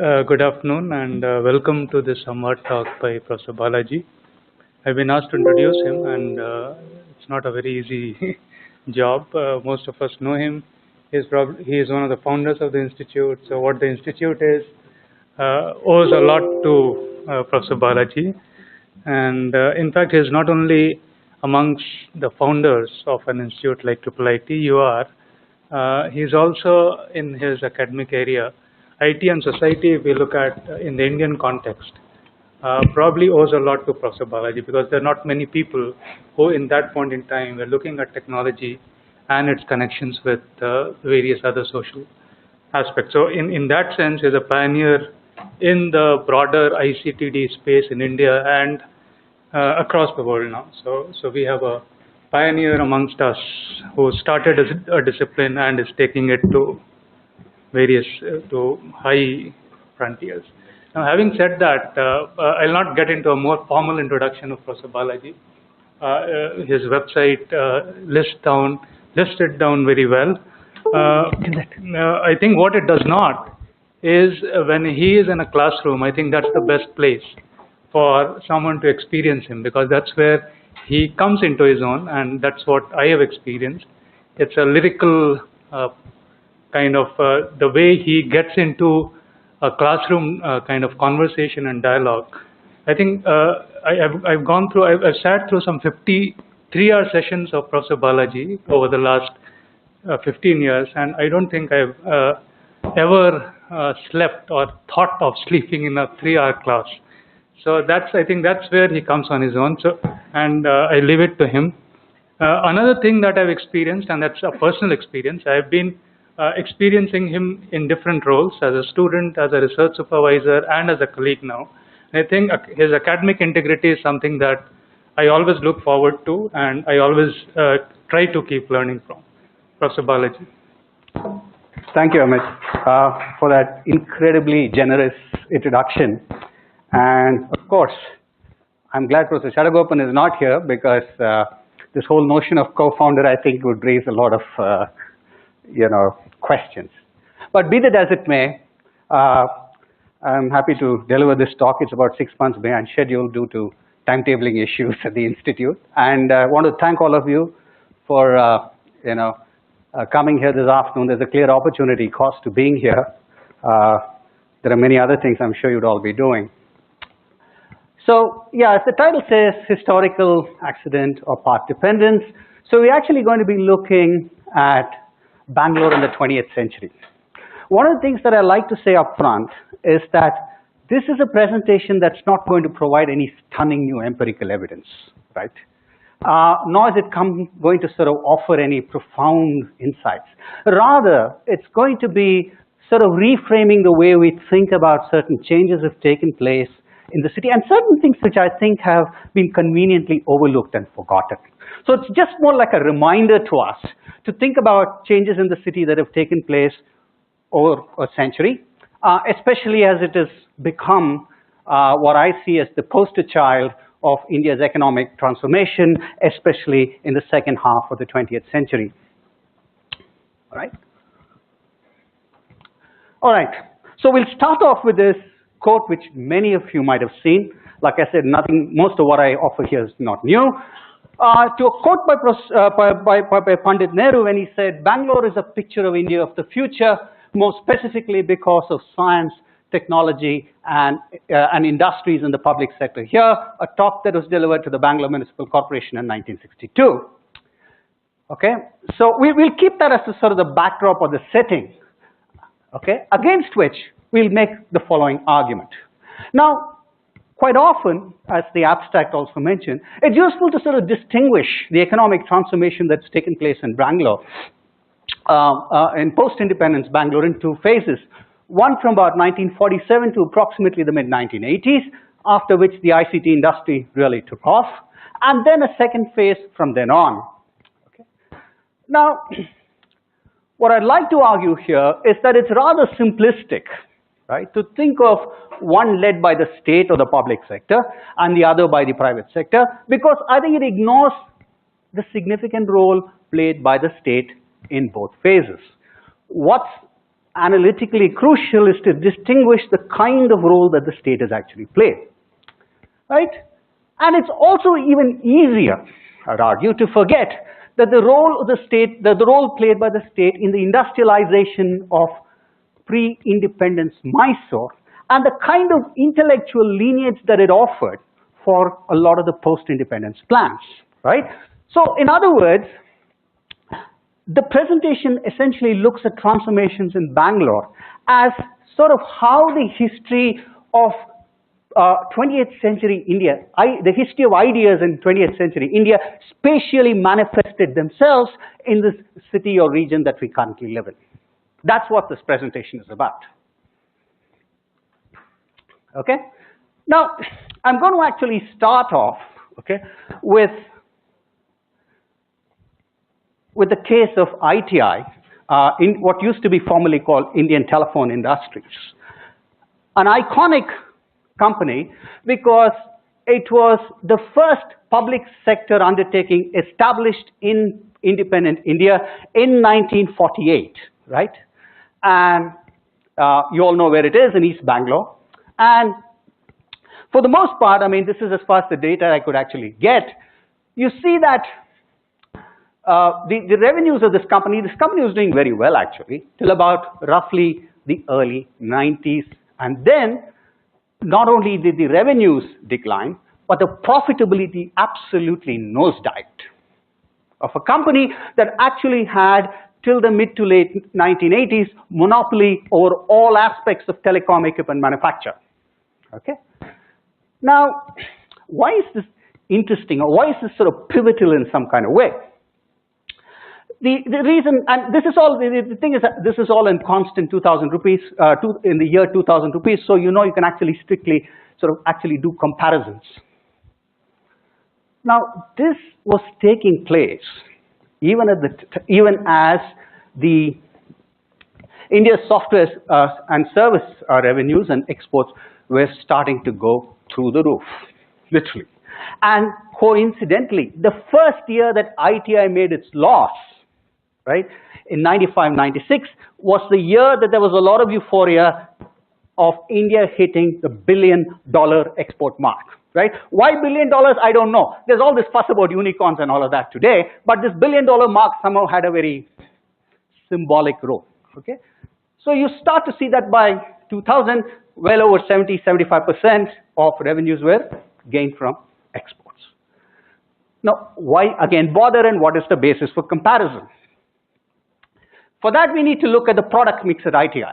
Good afternoon and welcome to this Samvaad-Talk by Professor Balaji. I've been asked to introduce him and it's not a very easy job. Most of us know him. He is one of the founders of the Institute. So what the Institute is owes a lot to Professor Balaji. And in fact, he is not only amongst the founders of an institute like IIIT, you are. He is also in his academic area. IT and society, if we look at in the Indian context, probably owes a lot to Professor Balaji because there are not many people who in that point in time were looking at technology and its connections with various other social aspects. So in that sense, he's a pioneer in the broader ICTD space in India and across the world now. So we have a pioneer amongst us who started as a discipline and is taking it to various to high frontiers. Now, having said that, I'll not get into a more formal introduction of Professor Balaji. His website lists it down very well. I think what it does not is when he is in a classroom, I think that's the best place for someone to experience him because that's where he comes into his own, and that's what I have experienced. It's a lyrical kind of the way he gets into a classroom kind of conversation and dialogue. I think I've sat through some 53-hour sessions of Professor Balaji over the last 15 years, and I don't think I've ever slept or thought of sleeping in a 3-hour class. So I think that's where he comes on his own. So, and I leave it to him. Another thing that I've experienced, and that's a personal experience, I've been experiencing him in different roles as a student, as a research supervisor, and as a colleague now. And I think his academic integrity is something that I always look forward to, and I always try to keep learning from. Professor Balaji. Thank you, Amit, for that incredibly generous introduction. And of course, I'm glad Professor Shadagopan is not here because this whole notion of co-founder, I think, would raise a lot of questions. But be that as it may, I'm happy to deliver this talk. It's about 6 months behind schedule due to timetabling issues at the Institute. And I want to thank all of you for coming here this afternoon. There's a clear opportunity cost to being here. There are many other things I'm sure you'd all be doing. So yeah, as the title says, historical accident or path dependence. So we're actually going to be looking at Bangalore in the 20th century. One of the things that I like to say up front is that this is a presentation that's not going to provide any stunning new empirical evidence, right? Nor is it going to sort of offer any profound insights. Rather, it's going to be sort of reframing the way we think about certain changes that have taken place in the city and certain things which I think have been conveniently overlooked and forgotten. So it's just more like a reminder to us to think about changes in the city that have taken place over a century, especially as it has become what I see as the poster child of India's economic transformation, especially in the second half of the 20th century. All right, so we'll start off with this quote which many of you might have seen. Like I said, most of what I offer here is not new. To a quote by Pandit Nehru when he said, "Bangalore is a picture of India of the future, more specifically because of science, technology, and industries in the public sector." Here, a talk that was delivered to the Bangalore Municipal Corporation in 1962. Okay, so we'll keep that as the sort of the backdrop or the setting, okay, against which we'll make the following argument. Now, quite often, as the abstract also mentioned, it's useful to sort of distinguish the economic transformation that's taken place in Bangalore, in post-independence Bangalore, in two phases. One from about 1947 to approximately the mid-1980s, after which the ICT industry really took off, and then a second phase from then on. Okay. Now, what I'd like to argue here is that it's rather simplistic, right, to think of one led by the state or the public sector and the other by the private sector, because I think it ignores the significant role played by the state in both phases. What's analytically crucial is to distinguish the kind of role that the state has actually played, right? And it's also even easier, I'd argue, to forget that the role of the state, the role played by the state in the industrialization of pre-independence Mysore and the kind of intellectual lineage that it offered for a lot of the post-independence plans, right? So in other words, the presentation essentially looks at transformations in Bangalore as sort of how the history of 20th century India, the history of ideas in 20th century India spatially manifested themselves in this city or region that we currently live in. That's what this presentation is about. Okay? Now, I'm going to actually start off, okay, with the case of ITI in what used to be formerly called Indian Telephone Industries. An iconic company because it was the first public sector undertaking established in independent India in 1948, right? And you all know where it is, in East Bangalore. And for the most part, I mean, this is as far as the data I could actually get. You see that the revenues of this company was doing very well actually, till about roughly the early 90s. And then not only did the revenues decline, but the profitability absolutely nosedived of a company that actually had, till the mid to late 1980s, monopoly over all aspects of telecom equipment manufacture. Okay? Now, why is this interesting, or why is this sort of pivotal in some kind of way? The reason, and this is all, the thing is that this is all in constant 2,000 rupees, in the year 2,000 rupees, so you know you can actually strictly sort of actually do comparisons. Now, this was taking place even as the India's software and service revenues and exports were starting to go through the roof, literally. And coincidentally, the first year that ITI made its loss, right, in 95, 96, was the year that there was a lot of euphoria of India hitting the $1 billion export mark, right? Why $1 billion? I don't know. There's all this fuss about unicorns and all of that today, but this $1 billion mark somehow had a very symbolic role, okay? So you start to see that by 2000, well over 70, 75% of revenues were gained from exports. Now, why again bother, and what is the basis for comparison? For that, we need to look at the product mix at ITI,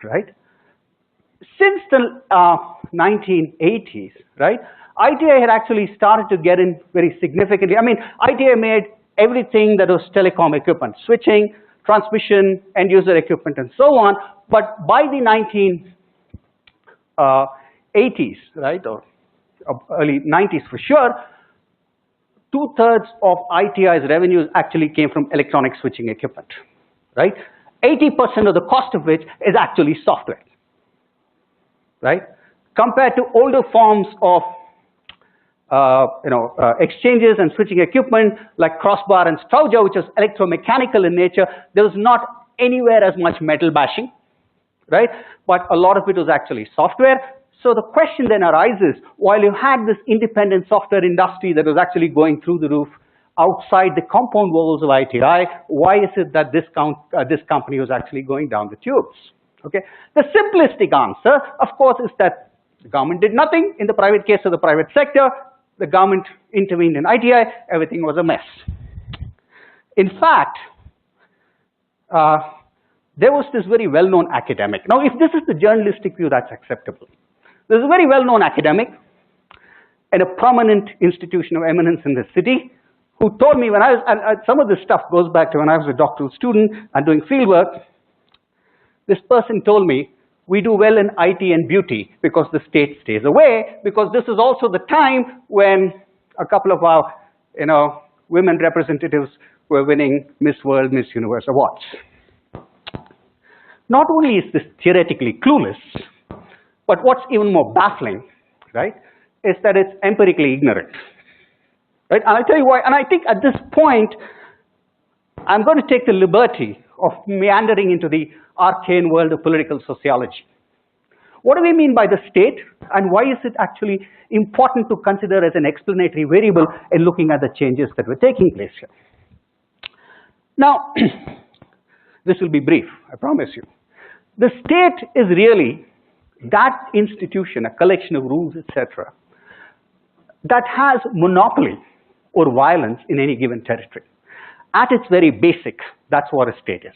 right? Since the 1980s, right, ITI had actually started to get in very significantly. I mean, ITI made everything that was telecom equipment, switching, transmission, end user equipment, and so on. But by the 1980s, right, or early 90s for sure, 2/3 of ITI's revenues actually came from electronic switching equipment, right? 80% of the cost of which is actually software, right? Compared to older forms of exchanges and switching equipment like crossbar and Strauja, which is electromechanical in nature, there was not anywhere as much metal bashing, right? But a lot of it was actually software. So the question then arises, while you had this independent software industry that was actually going through the roof outside the compound walls of ITI, why is it that this company was actually going down the tubes? Okay. The simplistic answer, of course, is that the government did nothing. In the private case of the private sector, the government intervened in ITI, everything was a mess. In fact, there was this very well-known academic. Now, if this is the journalistic view, that's acceptable. There's a very well-known academic at a prominent institution of eminence in the city who told me when I was, and some of this stuff goes back to when I was a doctoral student and doing field work. This person told me, we do well in IT and beauty because the state stays away, because this is also the time when a couple of our, women representatives were winning Miss World, Miss Universe awards. Not only is this theoretically clueless, but what's even more baffling, right, is that it's empirically ignorant, right? And I'll tell you why. And I think at this point, I'm going to take the liberty of meandering into the arcane world of political sociology. What do we mean by the state, and why is it actually important to consider as an explanatory variable in looking at the changes that were taking place here? Now, this will be brief, I promise you. The state is really that institution, a collection of rules, etc., that has monopoly or violence in any given territory. At its very basic, that's what a state is,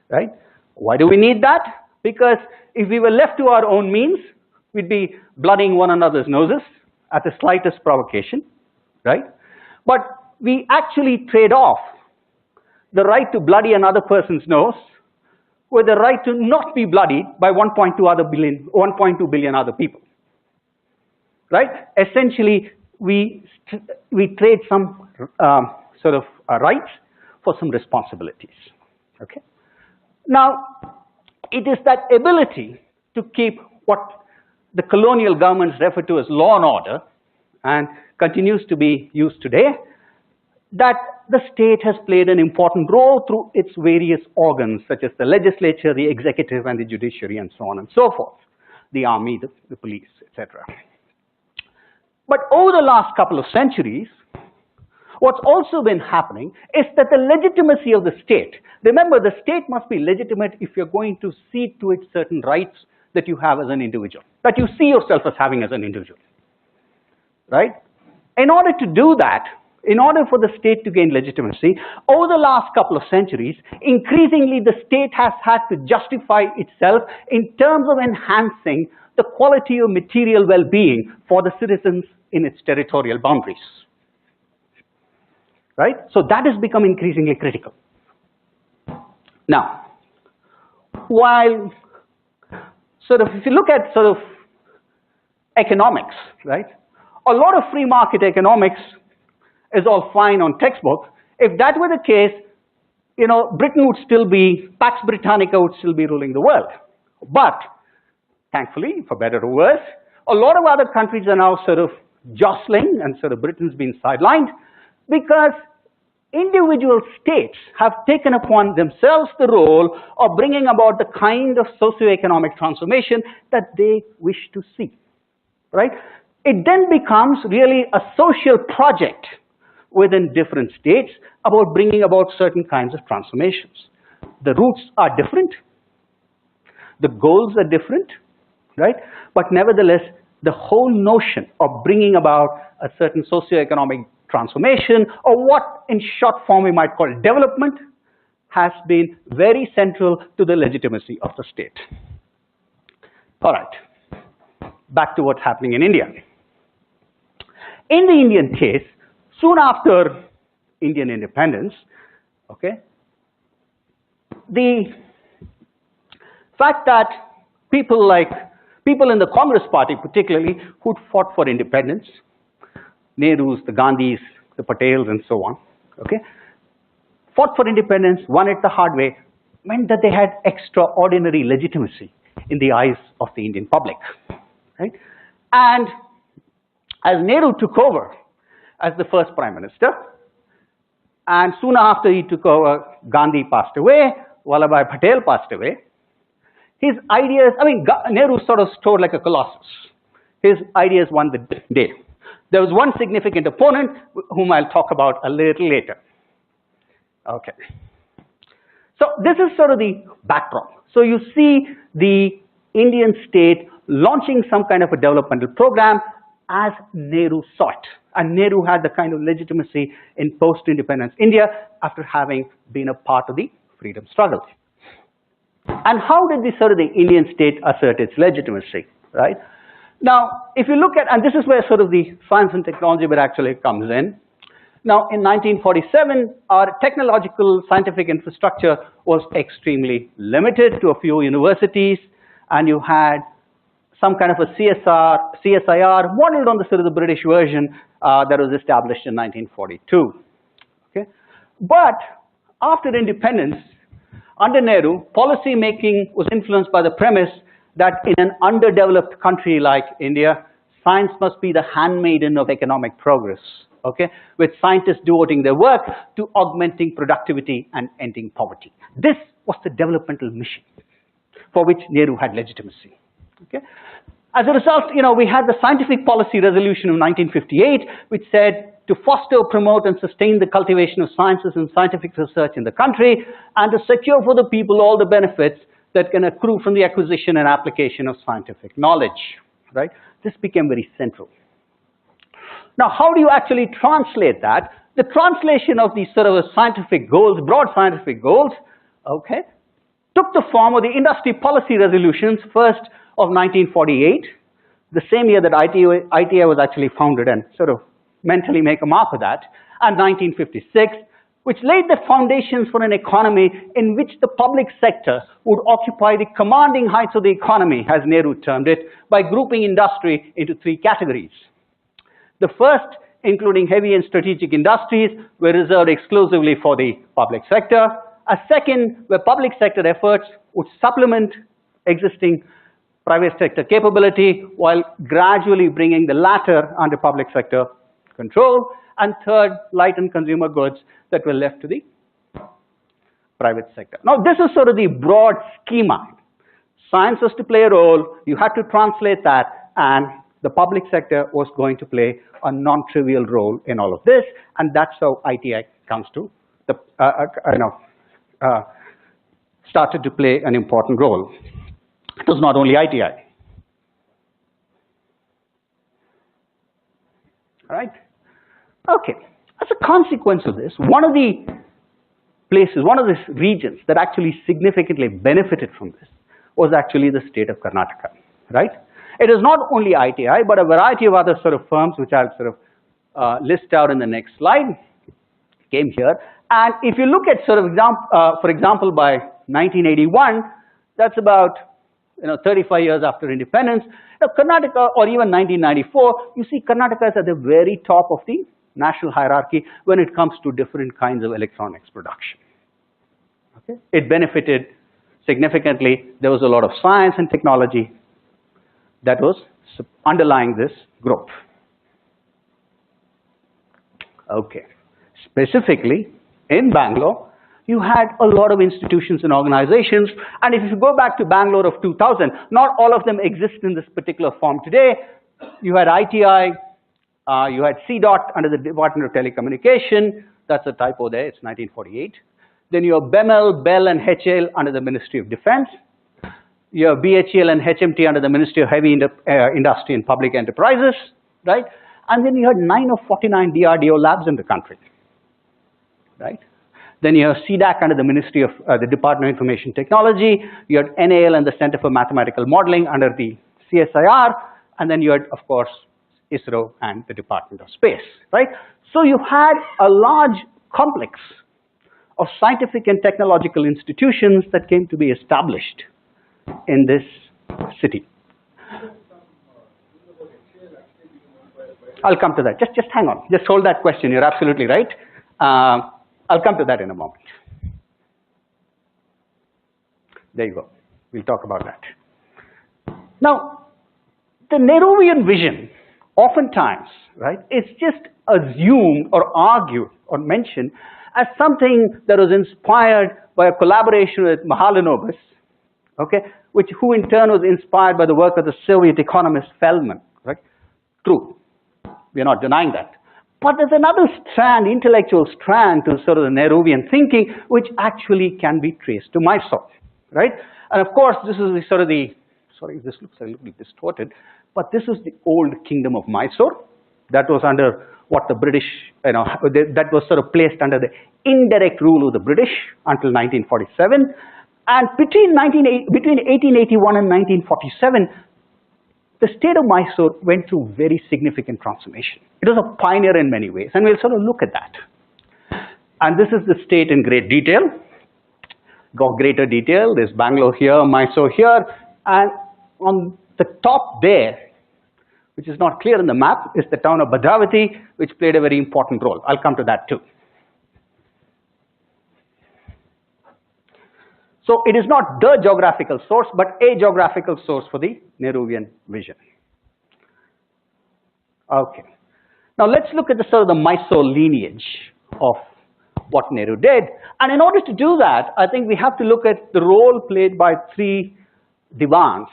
right? Why do we need that? Because if we were left to our own means, we'd be blooding one another's noses at the slightest provocation, right? But we actually trade off the right to bloody another person's nose with the right to not be bloodied by 1.2 billion other people, right? Essentially, we trade some sort of rights for some responsibilities, okay? Now, it is that ability to keep what the colonial governments refer to as law and order, and continues to be used today, that the state has played an important role through its various organs, such as the legislature, the executive, and the judiciary, and so on and so forth, the army, the police, etc. But over the last couple of centuries, what's also been happening is that the legitimacy of the state, remember, the state must be legitimate if you're going to cede to it certain rights that you have as an individual, that you see yourself as having as an individual, right? In order to do that, in order for the state to gain legitimacy, over the last couple of centuries, increasingly the state has had to justify itself in terms of enhancing the quality of material well-being for the citizens in its territorial boundaries, right? So that has become increasingly critical. Now, while if you look at economics, right? A lot of free market economics is all fine on textbook. If that were the case, Britain would still be, Pax Britannica would still be ruling the world. But thankfully, for better or worse, a lot of other countries are now jostling, and Britain's been sidelined because individual states have taken upon themselves the role of bringing about the kind of socioeconomic transformation that they wish to see, right? It then becomes really a social project within different states about bringing about certain kinds of transformations. The routes are different, the goals are different, right? But nevertheless, the whole notion of bringing about a certain socioeconomic transformation, or what in short form we might call development, has been very central to the legitimacy of the state. All right, back to what's happening in India. In the Indian case, soon after Indian independence, okay, the fact that people in the Congress party particularly, who'd fought for independence, Nehrus, the Gandhis, the Patels, and so on, okay, fought for independence, won it the hard way, meant that they had extraordinary legitimacy in the eyes of the Indian public, right? And as Nehru took over as the first prime minister, and soon after he took over, Gandhi passed away, Vallabhbhai Patel passed away, his ideas, Nehru stored like a colossus. His ideas won the day. There was one significant opponent whom I'll talk about a little later. Okay. So this is the backdrop. So you see the Indian state launching some kind of a developmental program as Nehru saw it. And Nehru had the kind of legitimacy in post-independence India after having been a part of the freedom struggle. And how did the Indian state assert its legitimacy, right? Now, if you look at, and this is where the science and technology bit actually comes in. Now, in 1947, our technological scientific infrastructure was extremely limited to a few universities, and you had some kind of a CSIR modeled on the British version that was established in 1942. Okay, but after independence, under Nehru, policy making was influenced by the premise that in an underdeveloped country like India, science must be the handmaiden of economic progress, okay, with scientists devoting their work to augmenting productivity and ending poverty. This was the developmental mission for which Nehru had legitimacy. Okay. As a result, we had the Scientific Policy Resolution of 1958, which said to foster, promote, and sustain the cultivation of sciences and scientific research in the country, and to secure for the people all the benefits that can accrue from the acquisition and application of scientific knowledge. Right? This became very central. Now, how do you actually translate that? The translation of these sort of scientific goals, broad scientific goals, okay, took the form of the Industry Policy Resolutions, first of 1948, the same year that ITI was actually founded, and sort of mentally make a mark of that, and 1956, which laid the foundations for an economy in which the public sector would occupy the commanding heights of the economy, as Nehru termed it, by grouping industry into three categories. The first, including heavy and strategic industries, were reserved exclusively for the public sector. A second, where public sector efforts would supplement existing private sector capability while gradually bringing the latter under public sector control. And third, light and consumer goods that were left to the private sector. Now, this is sort of the broad schema. Science was to play a role, you had to translate that, and the public sector was going to play a non-trivial role in all of this, and that's how ITI comes to the, started to play an important role. It was not only ITI. All right? Okay. As a consequence of this, one of the regions that actually significantly benefited from this was actually the state of Karnataka, right? It is not only ITI, but a variety of other sort of firms, which I'll sort of list out in the next slide, came here. And if you look at sort of for example, by 1981, that's about 35 years after independence. Now, Karnataka, or even 1994, you see Karnataka is at the very top of the national hierarchy when it comes to different kinds of electronics production. Okay? It benefited significantly. There was a lot of science and technology that was underlying this growth. Okay. Specifically, in Bangalore, you had a lot of institutions and organizations, and if you go back to Bangalore of 2000, not all of them exist in this particular form today. You had ITI, you had CDOT under the Department of Telecommunication, that's a typo there, it's 1948. Then you have BEML, BEL, and HAL under the Ministry of Defense. You have BHEL and HMT under the Ministry of Heavy Industry and Public Enterprises, right? And then you had 9 of 49 DRDO labs in the country, right? Then you have CDAC under the Ministry of the Department of Information Technology. You had NAL and the Center for Mathematical Modeling under the CSIR. And then you had, of course, ISRO and the Department of Space, right? So you had a large complex of scientific and technological institutions that came to be established in this city. I'll come to that. Just hang on. Just hold that question. You're absolutely right. I'll come to that in a moment. There you go. We'll talk about that. Now, the Nehruvian vision, oftentimes, right, it's just assumed or argued or mentioned as something that was inspired by a collaboration with Mahalanobis, okay, who in turn was inspired by the work of the Soviet economist Feldman, right? True. We are not denying that. But there's another strand, intellectual strand to sort of the Nehruvian thinking, which actually can be traced to Mysore, right? And of course, this is the sort of the, sorry, this looks a little bit distorted, but this is the old kingdom of Mysore that was under what the British, that was sort of placed under the indirect rule of the British until 1947. And between 1881 and 1947, the state of Mysore went through very significant transformation. It was a pioneer in many ways, and we'll sort of look at that. And this is the state in great detail. Got greater detail. There's Bangalore here, Mysore here, and on the top there, which is not clear in the map, is the town of Bhadravati, which played a very important role. I'll come to that too. So it is not the geographical source, but a geographical source for the Nehruvian vision. Okay. Now let's look at the sort of the Mysore lineage of what Nehru did. And in order to do that, I think we have to look at the role played by three divans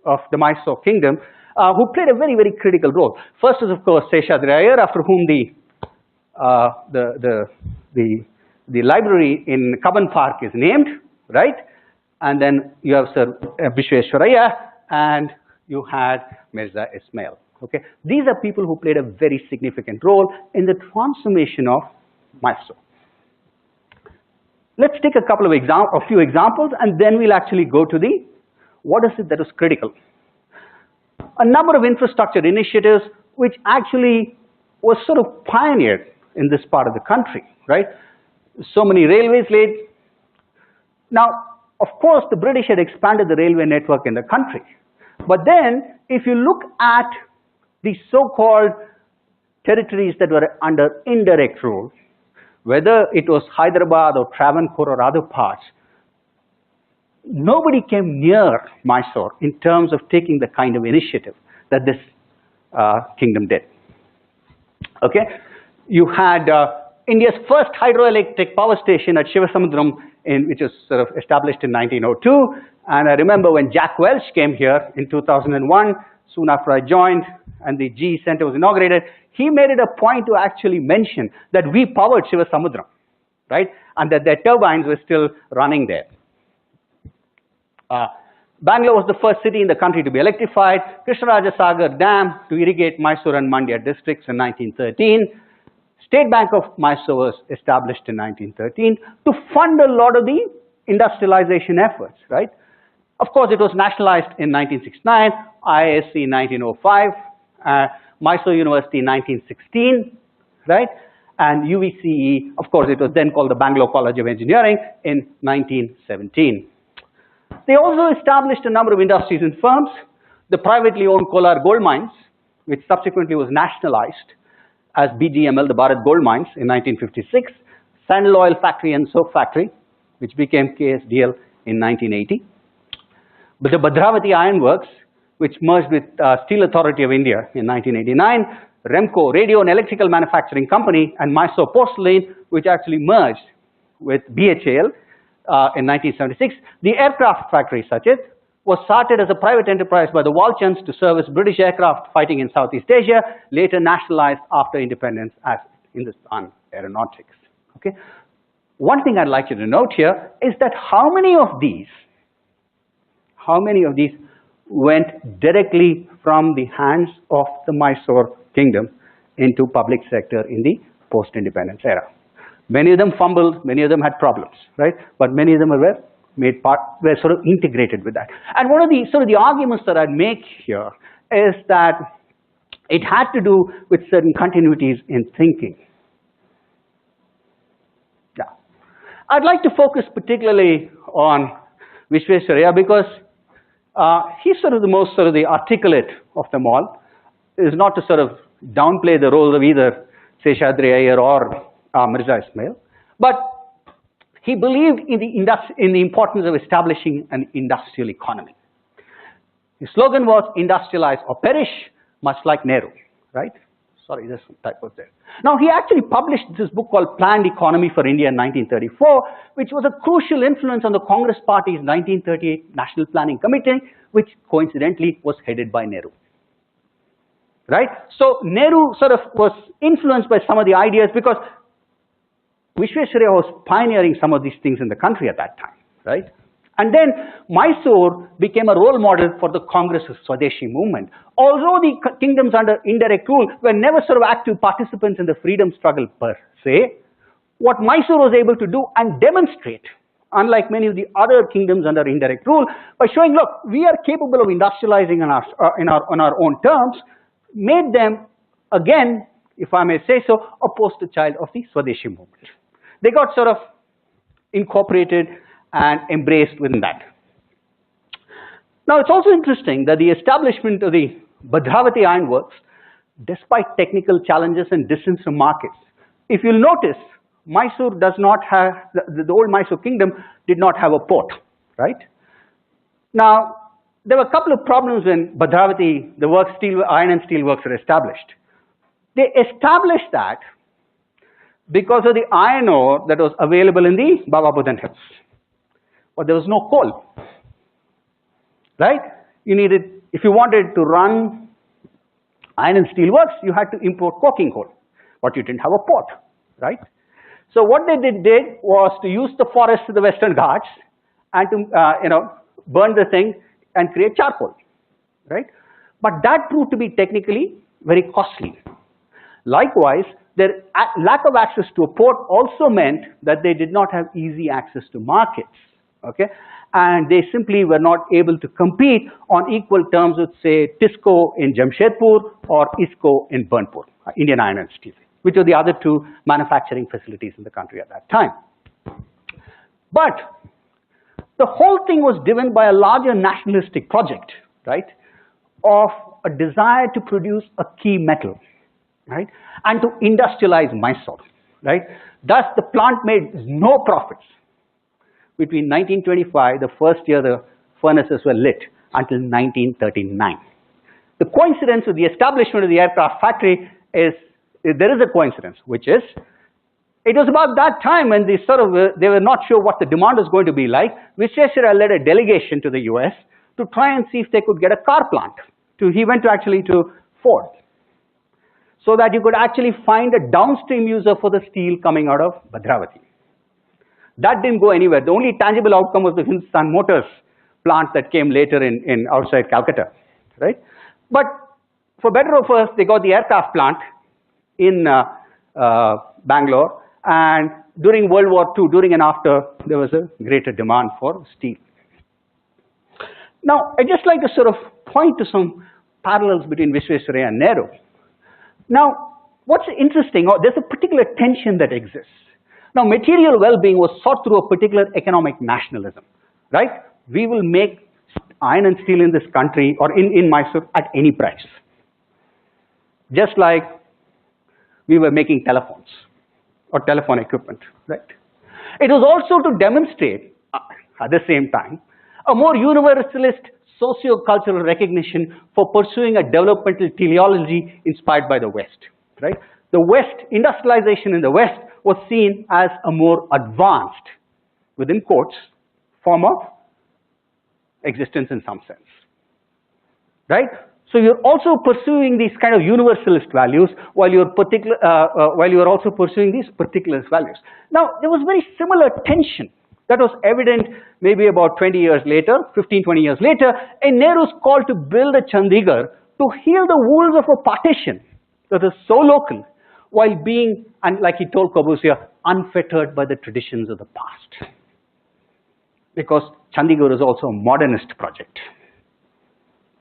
of the Mysore kingdom who played a very, very critical role. First is, of course, Seshadri Iyer, after whom the library in Cubbon Park is named, right? And then you have Sir Vishwesvaraya, and you had Mirza Ismail. Okay, these are people who played a very significant role in the transformation of Mysore. Let's take a few examples, and then we'll actually go to the what is it that was critical. A number of infrastructure initiatives which actually was sort of pioneered in this part of the country, right? So many railways laid. Now, of course, the British had expanded the railway network in the country. But then, if you look at the so-called territories that were under indirect rule, whether it was Hyderabad or Travancore or other parts, nobody came near Mysore in terms of taking the kind of initiative that this kingdom did. Okay, you had India's first hydroelectric power station at Shivasamudram, which was sort of established in 1902. And I remember when Jack Welch came here in 2001, soon after I joined, and the GE Center was inaugurated, he made it a point to actually mention that we powered Shivasamudram, right? And that their turbines were still running there. Bangalore was the first city in the country to be electrified. Krishnarajasagar Dam to irrigate Mysore and Mandya districts in 1913. State Bank of Mysore was established in 1913 to fund a lot of the industrialization efforts, right? Of course, it was nationalized in 1969, IISc in 1905, Mysore University in 1916, right? And UVCE, of course, it was then called the Bangalore College of Engineering in 1917. They also established a number of industries and firms. The privately owned Kolar Gold Mines, which subsequently was nationalized as BGML, the Bharat Gold Mines, in 1956. Sandal Oil Factory and Soap Factory, which became KSDL in 1980. But the Bhadravati Iron Works, which merged with Steel Authority of India in 1989. Remco, Radio and Electrical Manufacturing Company, and Mysore Porcelain, which actually merged with BHAL in 1976. The aircraft factory, Sachit, was started as a private enterprise by the Walchans to service British aircraft fighting in Southeast Asia, later nationalized after independence as Hindustan Aeronautics. Okay. One thing I'd like you to note here is that how many of these went directly from the hands of the Mysore kingdom into public sector in the post-independence era. Many of them fumbled, many of them had problems, right? But many of them were sort of integrated with that. And one of the sort of the arguments that I'd make here is that it had to do with certain continuities in thinking. Yeah. I'd like to focus particularly on Vishwesvaraya because he's sort of the most sort of the articulate of them all. Is not to sort of downplay the role of either Seshadri Iyer or Mirza Ismail, but he believed in the importance of establishing an industrial economy. His slogan was industrialize or perish, much like Nehru, right? Sorry, there's some typos there. Now, he actually published this book called Planned Economy for India in 1934, which was a crucial influence on the Congress Party's 1938 National Planning Committee, which coincidentally was headed by Nehru. Right? So, Nehru sort of was influenced by some of the ideas because Vishwesvaraya was pioneering some of these things in the country at that time, right? And then Mysore became a role model for the Congress of Swadeshi movement. Although the kingdoms under indirect rule were never sort of active participants in the freedom struggle per se, what Mysore was able to do and demonstrate, unlike many of the other kingdoms under indirect rule, by showing, look, we are capable of industrializing on our own terms, made them, again, if I may say so, a poster child of the Swadeshi movement. They got sort of incorporated and embraced within that. Now, it's also interesting that the establishment of the Bhadravati Iron Works, despite technical challenges and distance from markets, if you'll notice, Mysore does not have, the old Mysore kingdom did not have a port, right? Now, there were a couple of problems when Bhadravati, the iron and steel works were established. They established that because of the iron ore that was available in the Baba Budan Hills. But there was no coal, right? You needed, if you wanted to run iron and steel works, you had to import coking coal, but you didn't have a port, right? So what they did was to use the forests of the Western Ghats and to burn the thing and create charcoal, right? But that proved to be technically very costly. Likewise, their lack of access to a port also meant that they did not have easy access to markets, okay? And they simply were not able to compete on equal terms with, say, TISCO in Jamshedpur or ISCO in Burnpur, Indian Iron and Steel, which were the other two manufacturing facilities in the country at that time. But the whole thing was driven by a larger nationalistic project, right, of a desire to produce a key metal, right, and to industrialize Mysore, right. Thus, the plant made no profits between 1925, the first year the furnaces were lit, until 1939. The coincidence with the establishment of the aircraft factory is, there is a coincidence, which is, it was about that time when they were not sure what the demand was going to be like. Visvesvaraya led a delegation to the US to try and see if they could get a car plant. He went to Ford, so that you could actually find a downstream user for the steel coming out of Bhadravati. That didn't go anywhere. The only tangible outcome was the Hindustan Motors plant that came later in outside Calcutta, right? But for better or worse, they got the aircraft plant in Bangalore, and during World War II, during and after, there was a greater demand for steel. Now, I'd just like to sort of point to some parallels between Visvesvaraya and Nehru. Now, what's interesting, there's a particular tension that exists. Now, material well-being was sought through a particular economic nationalism, right? We will make iron and steel in this country or in Mysore at any price. Just like we were making telephones or telephone equipment, right? It was also to demonstrate, at the same time, a more universalist socio-cultural recognition for pursuing a developmental teleology inspired by the West, right? The West, industrialization in the West was seen as a more advanced, within quotes, form of existence in some sense, right? So you're also pursuing these kind of universalist values while you're also pursuing these particularist values. Now, there was very similar tension that was evident maybe about 20 years later, 15, 20 years later, in Nehru's call to build a Chandigarh to heal the wounds of a partition that is so local, while being, and like he told Corbusier, unfettered by the traditions of the past. Because Chandigarh is also a modernist project,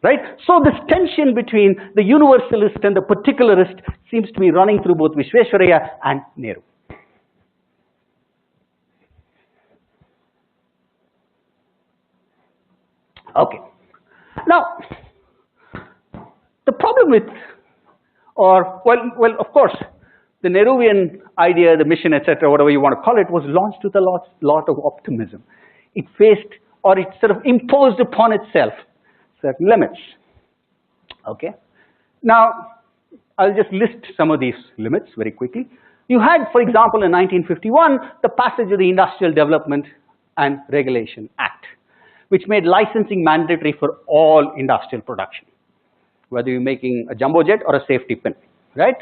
right? So this tension between the universalist and the particularist seems to be running through both Visvesvaraya and Nehru. Okay. Now, the problem with, well, of course, the Nehruvian idea, the mission, etc., whatever you want to call it, was launched with a lot of optimism. It faced, or it sort of imposed upon itself certain limits. Okay. Now, I'll just list some of these limits very quickly. You had, for example, in 1951, the passage of the Industrial Development and Regulation Act, which made licensing mandatory for all industrial production, whether you're making a jumbo jet or a safety pin, right?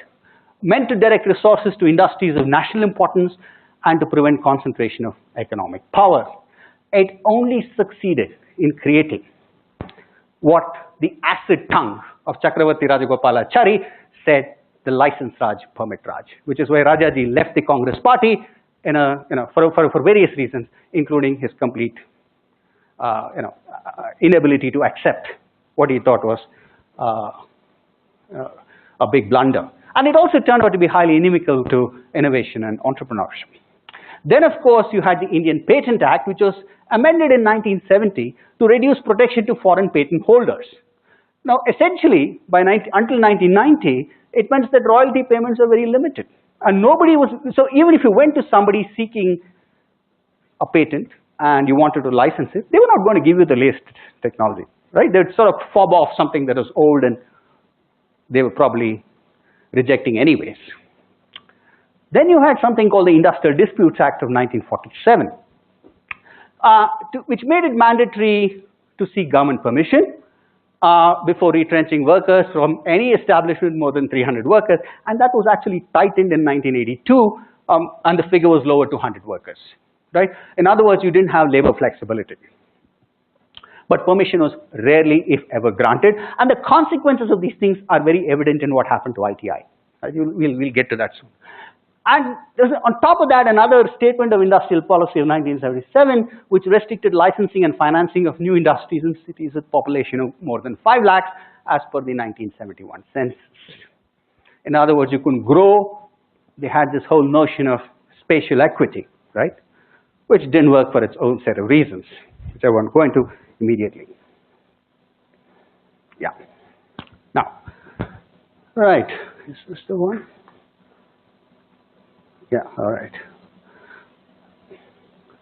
Meant to direct resources to industries of national importance and to prevent concentration of economic power. It only succeeded in creating what the acid tongue of Chakravarti Rajagopalachari said, the license Raj, permit Raj, which is why Rajaji left the Congress party for various reasons, including his complete inability to accept what he thought was a big blunder. And it also turned out to be highly inimical to innovation and entrepreneurship. Then, of course, you had the Indian Patent Act, which was amended in 1970 to reduce protection to foreign patent holders. Now, essentially, until 1990, it meant that royalty payments are very limited. And nobody was, so even if you went to somebody seeking a patent and you wanted to license it, they were not going to give you the latest technology, right? They'd sort of fob off something that was old, and they were probably rejecting anyways. Then you had something called the Industrial Disputes Act of 1947, which made it mandatory to seek government permission before retrenching workers from any establishment more than 300 workers, and that was actually tightened in 1982, and the figure was lowered to 100 workers, right? In other words, you didn't have labor flexibility. But permission was rarely, if ever, granted, and the consequences of these things are very evident in what happened to ITI. We'll get to that soon. And on top of that, another statement of industrial policy of 1977, which restricted licensing and financing of new industries in cities with population of more than 5 lakhs as per the 1971 census. In other words, you couldn't grow. They had this whole notion of spatial equity, right, which didn't work for its own set of reasons, which I won't go into immediately. Yeah. Now, right, is this the one? Yeah, all right.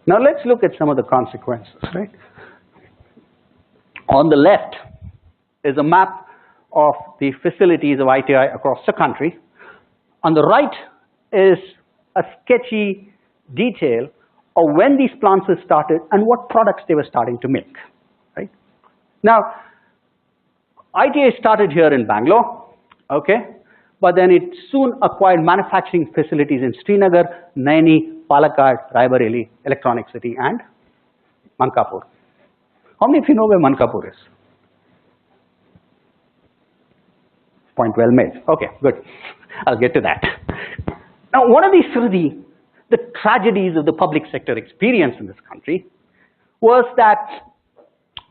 Now let's look at some of the consequences, right? On the left is a map of the facilities of ITI across the country. On the right is a sketchy detail of when these plants were started and what products they were starting to make, right? Now, ITI started here in Bangalore, okay? But then it soon acquired manufacturing facilities in Srinagar, Naini, Palakkad, Raebareli, Electronic City, and Mankapur. How many of you know where Mankapur is? Point well made. Okay, good. I'll get to that. Now, one of these sort of the tragedies of the public sector experience in this country was that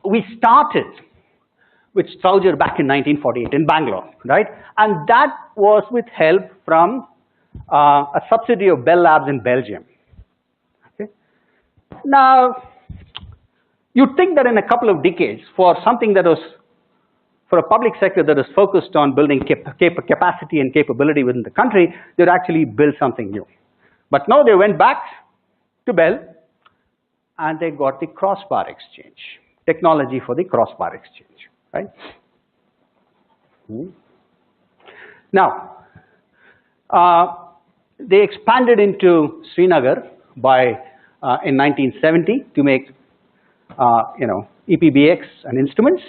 we started with Strowger back in 1948 in Bangalore, right? And that was with help from a subsidiary of Bell Labs in Belgium. Okay? Now, you'd think that in a couple of decades, for something that was, for a public sector that is focused on building capacity and capability within the country, they'd actually build something new. But no, they went back to Bell and they got the crossbar exchange, technology for the crossbar exchange. Right? Now, they expanded into Srinagar in 1970 to make EPBX and instruments,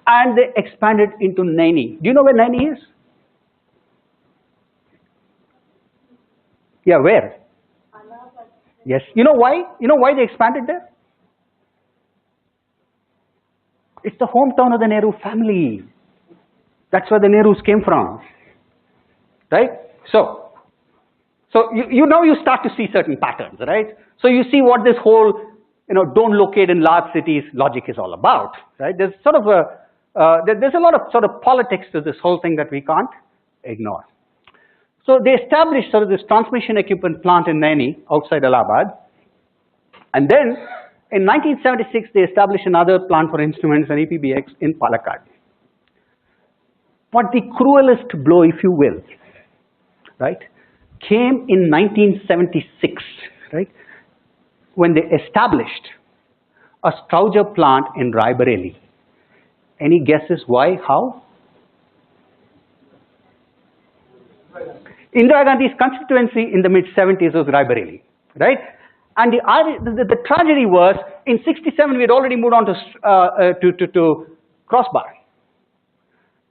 and they expanded into Naini. Do you know where Naini is? Yeah, where? Yes. You know why? You know why they expanded there? It's the hometown of the Nehru family. That's where the Nehrus came from, right? So you start to see certain patterns, right? So you see what this whole, don't locate in large cities logic is all about, right? There's sort of there's a lot of sort of politics to this whole thing that we can't ignore. So they established sort of this transmission equipment plant in Naini outside Allahabad, and then in 1976, they established another plant for instruments and EPBX in Palakkad. But the cruelest blow, if you will, right, came in 1976, right, when they established a Strowger plant in Raebareli. Any guesses why, how? Indira Gandhi's constituency in the mid-70s was Raebareli, right? And the tragedy was, in 67, we had already moved on to crossbar.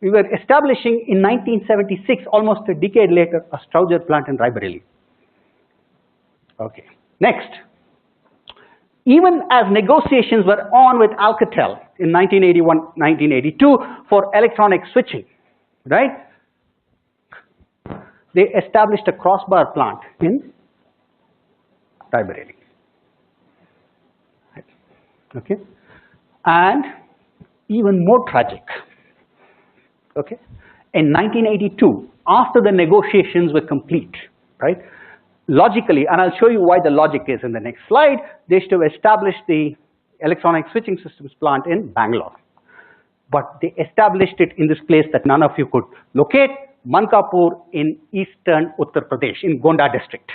We were establishing in 1976, almost a decade later, a Strowger plant in Raebareli. Okay, next. Even as negotiations were on with Alcatel in 1981, 1982 for electronic switching, right? They established a crossbar plant in Raebareli. Okay, and even more tragic. Okay, in 1982, after the negotiations were complete, right? Logically, and I'll show you why the logic is in the next slide, they should have established the electronic switching systems plant in Bangalore. But they established it in this place that none of you could locate, Mankapur in eastern Uttar Pradesh, in Gonda district.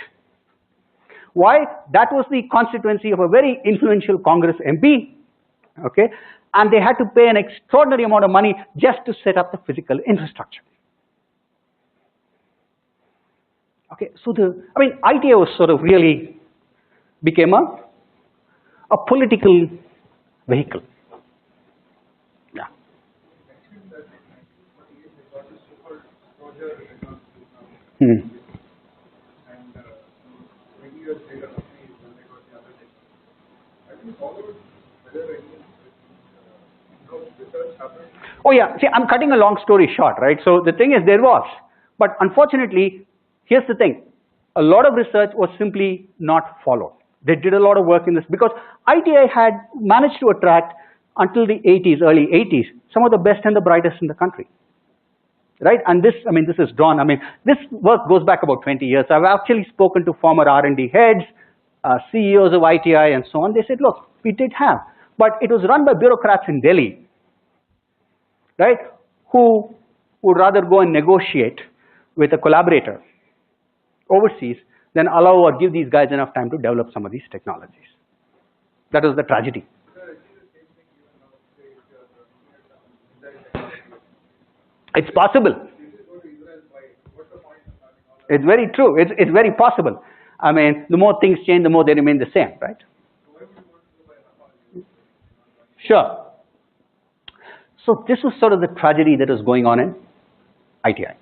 Why? That was the constituency of a very influential Congress MP, okay? And they had to pay an extraordinary amount of money just to set up the physical infrastructure. Okay, so I mean, ITI was sort of really became a political vehicle. Yeah. Hmm. Oh yeah, see, I'm cutting a long story short, right? So the thing is, there was, but unfortunately, here's the thing: a lot of research was simply not followed. They did a lot of work in this because ITI had managed to attract until the 80s, early 80s, some of the best and the brightest in the country, right? And this, I mean, this is drawn. I mean, this work goes back about 20 years. I've actually spoken to former R&D heads, CEOs of ITI, and so on. They said, look, we did have, but it was run by bureaucrats in Delhi, right, who would rather go and negotiate with a collaborator overseas than allow or give these guys enough time to develop some of these technologies. That was the tragedy. It's possible. It's very true. It's very possible. I mean, the more things change, the more they remain the same, right? Sure. So this was sort of the tragedy that was going on in ITI.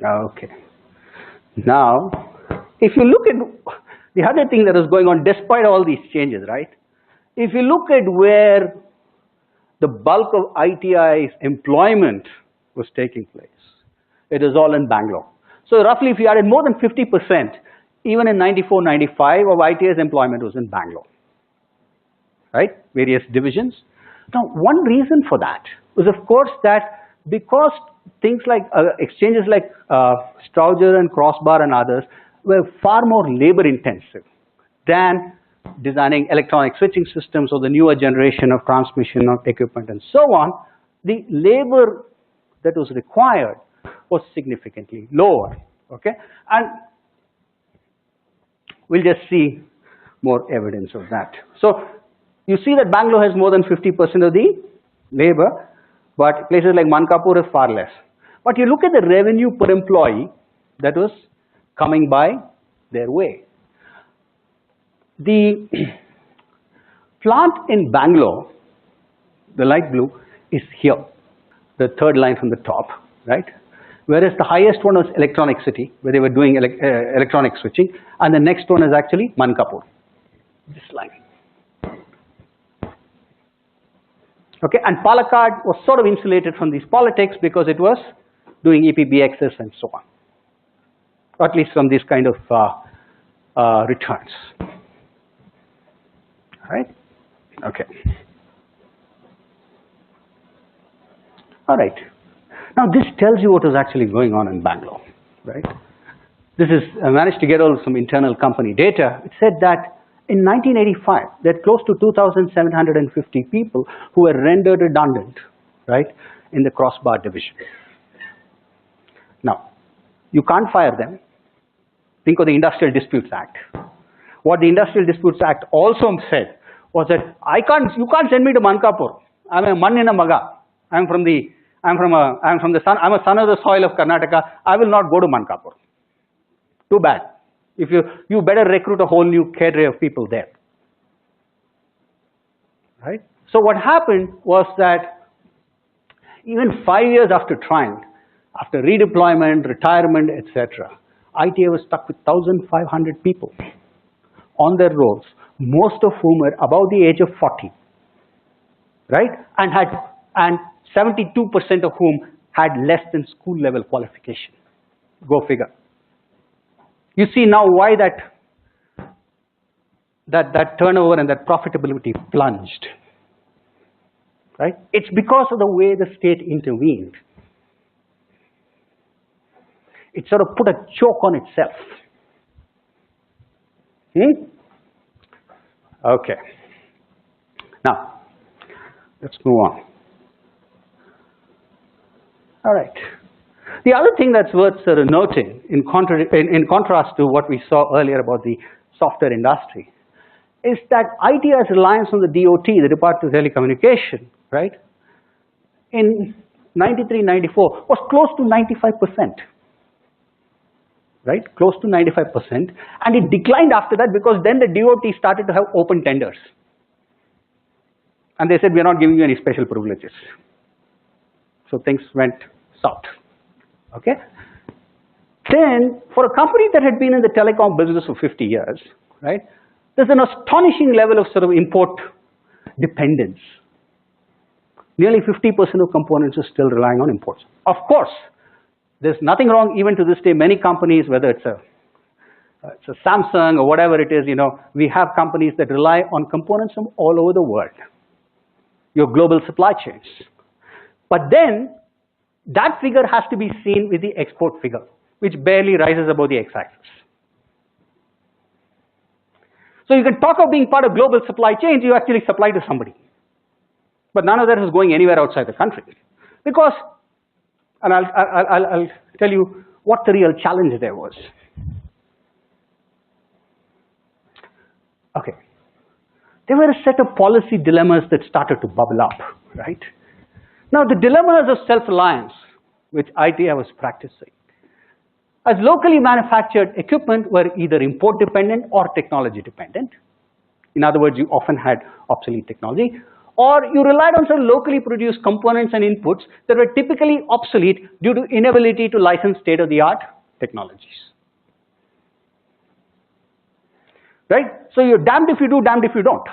Okay. Now, if you look at the other thing that was going on despite all these changes, right? If you look at where the bulk of ITI's employment was taking place, it is all in Bangalore. So roughly, if you added more than 50%, even in 94, 95 of ITI's employment was in Bangalore, right? Various divisions. Now, one reason for that was, of course, that because things like exchanges like Strowger and Crossbar and others were far more labor intensive than designing electronic switching systems or the newer generation of transmission of equipment and so on, the labor that was required was significantly lower, okay? And we'll just see more evidence of that. So you see that Bangalore has more than 50% of the labor, but places like Mankapur is far less. But you look at the revenue per employee that was coming by their way. The plant in Bangalore, the light blue, is here, the third line from the top, right? Whereas the highest one was Electronic City, where they were doing electronic switching, and the next one is actually Mankapur, this line. Okay, and Palakkad was sort of insulated from these politics because it was doing EPBXs and so on, or at least from these kind of returns. All right? Okay. All right. Now this tells you what was actually going on in Bangalore, right? This is, I managed to get all some internal company data. It said that in 1985, there are close to 2,750 people who were rendered redundant, right, in the Crossbar division. Now, you can't fire them. Think of the Industrial Disputes Act. What the Industrial Disputes Act also said was that you can't send me to Mankapur. I'm a man in a maga. I'm a son of the soil of Karnataka. I will not go to Mankapur. Too bad. If you better recruit a whole new cadre of people there. Right? So what happened was that even 5 years after trying, after redeployment, retirement, etc., ITA was stuck with 1,500 people on their roles, most of whom were above the age of 40, right? And 72% of whom had less than school level qualification. Go figure. You see now why that turnover and that profitability plunged, right? It's because of the way the state intervened. It sort of put a choke on itself. Okay. Now, let's move on. All right. The other thing that's worth sort of noting, in contrast to what we saw earlier about the software industry, is that ITI's reliance on the DOT, the Department of Telecommunication, right? In 93, 94 was close to 95%. Right, close to 95%, and it declined after that because then the DOT started to have open tenders. And they said, we are not giving you any special privileges. So things went south. Okay. Then, for a company that had been in the telecom business for 50 years, right, there's an astonishing level of sort of import dependence. Nearly 50% of components are still relying on imports. Of course, there's nothing wrong even to this day. Many companies, whether it's a Samsung or whatever it is, we have companies that rely on components from all over the world. Your global supply chains. But then, that figure has to be seen with the export figure, which barely rises above the x-axis. So you can talk of being part of global supply chains, you actually supply to somebody. But none of that is going anywhere outside the country. Because, and I'll tell you what the real challenge there was. Okay. There were a set of policy dilemmas that started to bubble up, right? Now the dilemmas of self-reliance, which ITI was practicing, as locally manufactured equipment were either import dependent or technology dependent. In other words, you often had obsolete technology, or you relied on some locally produced components and inputs that were typically obsolete due to inability to license state-of-the-art technologies. Right? So you're damned if you do, damned if you don't.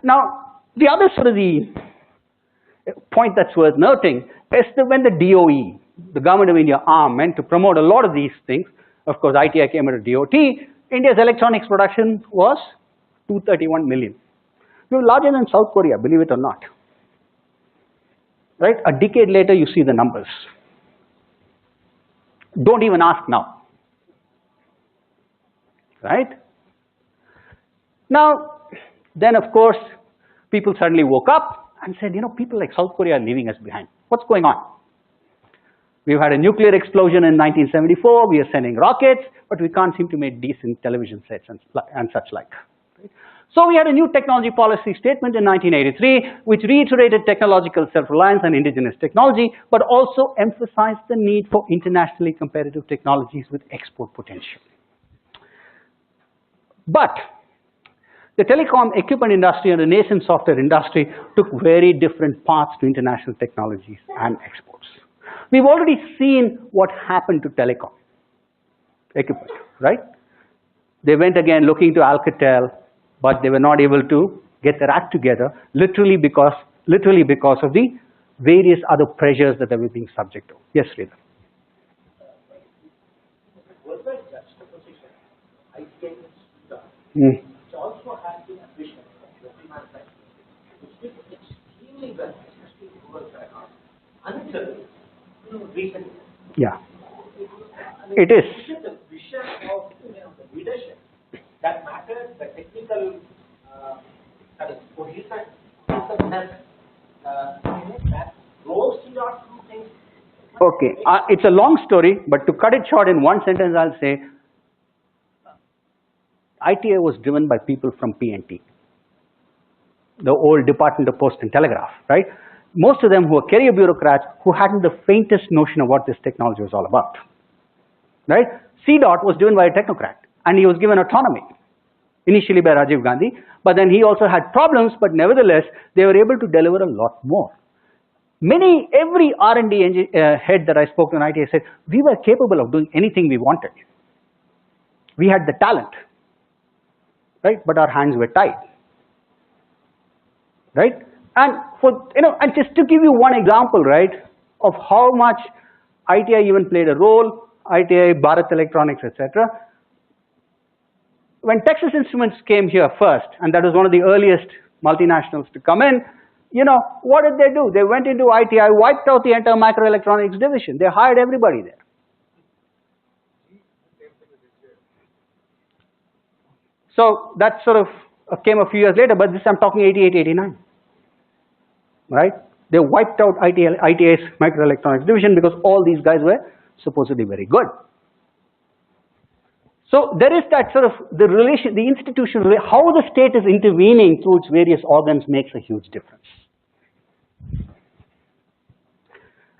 Now, the other sort of the point that's worth noting is that when the DOE, the Government of India arm, meant to promote a lot of these things, of course ITI came under DOT, India's electronics production was 231 million. It was larger than South Korea, believe it or not. Right? A decade later, you see the numbers. Don't even ask now. Right? Now, then of course, people suddenly woke up and said, people like South Korea are leaving us behind. What's going on? We've had a nuclear explosion in 1974, we are sending rockets, but we can't seem to make decent television sets and such like. Right? So we had a new technology policy statement in 1983, which reiterated technological self-reliance and indigenous technology, but also emphasized the need for internationally competitive technologies with export potential. But the telecom equipment industry and the nascent software industry took very different paths to international technologies and exports. We've already seen what happened to telecom equipment, right? They went again looking to Alcatel, but they were not able to get their act together, literally because of the various other pressures that they were being subject to. Yes, Sridhar. Was that juxtaposition, which also has been ambition of local manufacturing, which did extremely well, especially in rural Karnataka, until recently. Yeah. It is. Is it the vision of the leadership that matters, the technical cohesiveness that drove CDOT through things? Okay, it's a long story, but to cut it short in one sentence, I'll say ITA was driven by people from P&T, the old Department of Post and Telegraph, right? Most of them who were career bureaucrats who hadn't the faintest notion of what this technology was all about, right? CDOT was driven by a technocrat, and he was given autonomy, initially by Rajiv Gandhi, but then he also had problems, but nevertheless, they were able to deliver a lot more. Every R&D head that I spoke to in ITA said, we were capable of doing anything we wanted. We had the talent, right? But our hands were tied, right? And and just to give you one example, right, of how much ITI even played a role, ITI, Bharat Electronics, etc. When Texas Instruments came here first, and that was one of the earliest multinationals to come in, what did they do? They went into ITI, wiped out the entire microelectronics division. They hired everybody there. So that sort of came a few years later, but this I'm talking 88, 89. Right? They wiped out ITI's microelectronics division because all these guys were supposedly very good. So there is that sort of the relation, the institutional, how the state is intervening through its various organs makes a huge difference.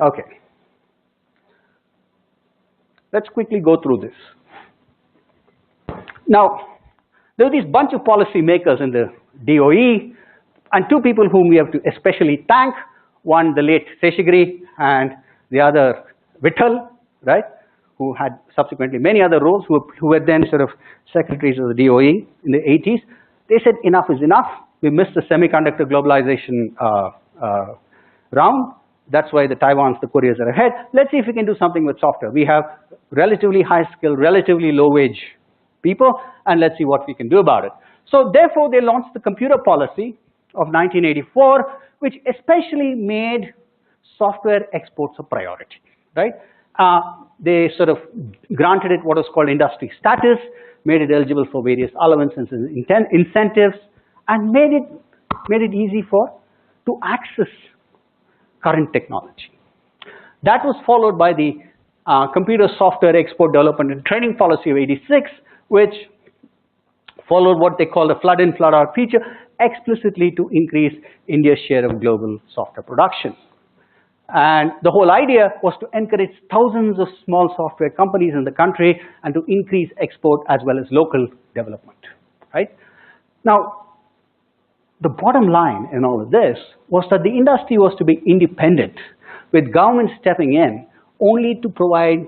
Okay. Let's quickly go through this. Now, there are these bunch of policy makers in the DOE, and two people whom we have to especially thank. One, the late Seshagiri, and the other, Vittal, right, who had subsequently many other roles, who were then sort of secretaries of the DOE in the 80s. They said enough is enough. We missed the semiconductor globalization round. That's why the Taiwans, the Koreas are ahead. Let's see if we can do something with software. We have relatively high skill, relatively low wage people, and let's see what we can do about it. So therefore, they launched the computer policy of 1984, which especially made software exports a priority, right? They sort of granted it what was called industry status, made it eligible for various allowances and incentives, and made it easy to access current technology. That was followed by the Computer Software Export Development and Training Policy of 86, which followed what they call the flood-in, flood-out feature, explicitly to increase India's share of global software production. And the whole idea was to encourage thousands of small software companies in the country and to increase export as well as local development, right? Now, the bottom line in all of this was that the industry was to be independent, with government stepping in only to provide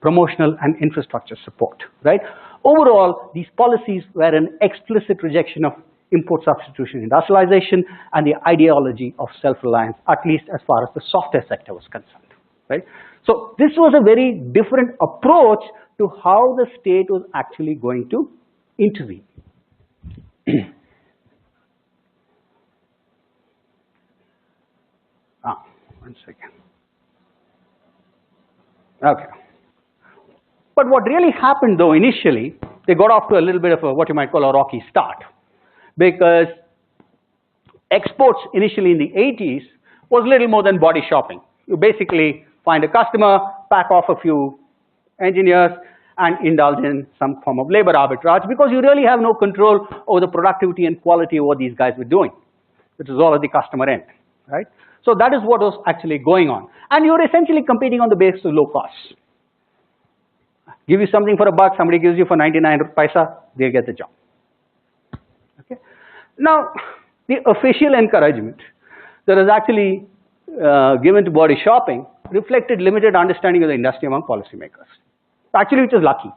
promotional and infrastructure support, right? Overall, these policies were an explicit rejection of import substitution industrialization and the ideology of self-reliance, at least as far as the software sector was concerned, right? So this was a very different approach to how the state was actually going to intervene. One second. Okay. But what really happened though initially, they got off to a little bit of a, what you might call a rocky start, because exports initially in the 80s was little more than body shopping. You basically find a customer, pack off a few engineers, and indulge in some form of labor arbitrage, because you really have no control over the productivity and quality of what these guys were doing, which is all at the customer end, right? So that is what was actually going on. And you're essentially competing on the basis of low costs. Give you something for $1, somebody gives you for 99 paisa, they get the job. Okay. Now, the official encouragement that was actually given to body shopping reflected limited understanding of the industry among policymakers. Actually, which was lucky,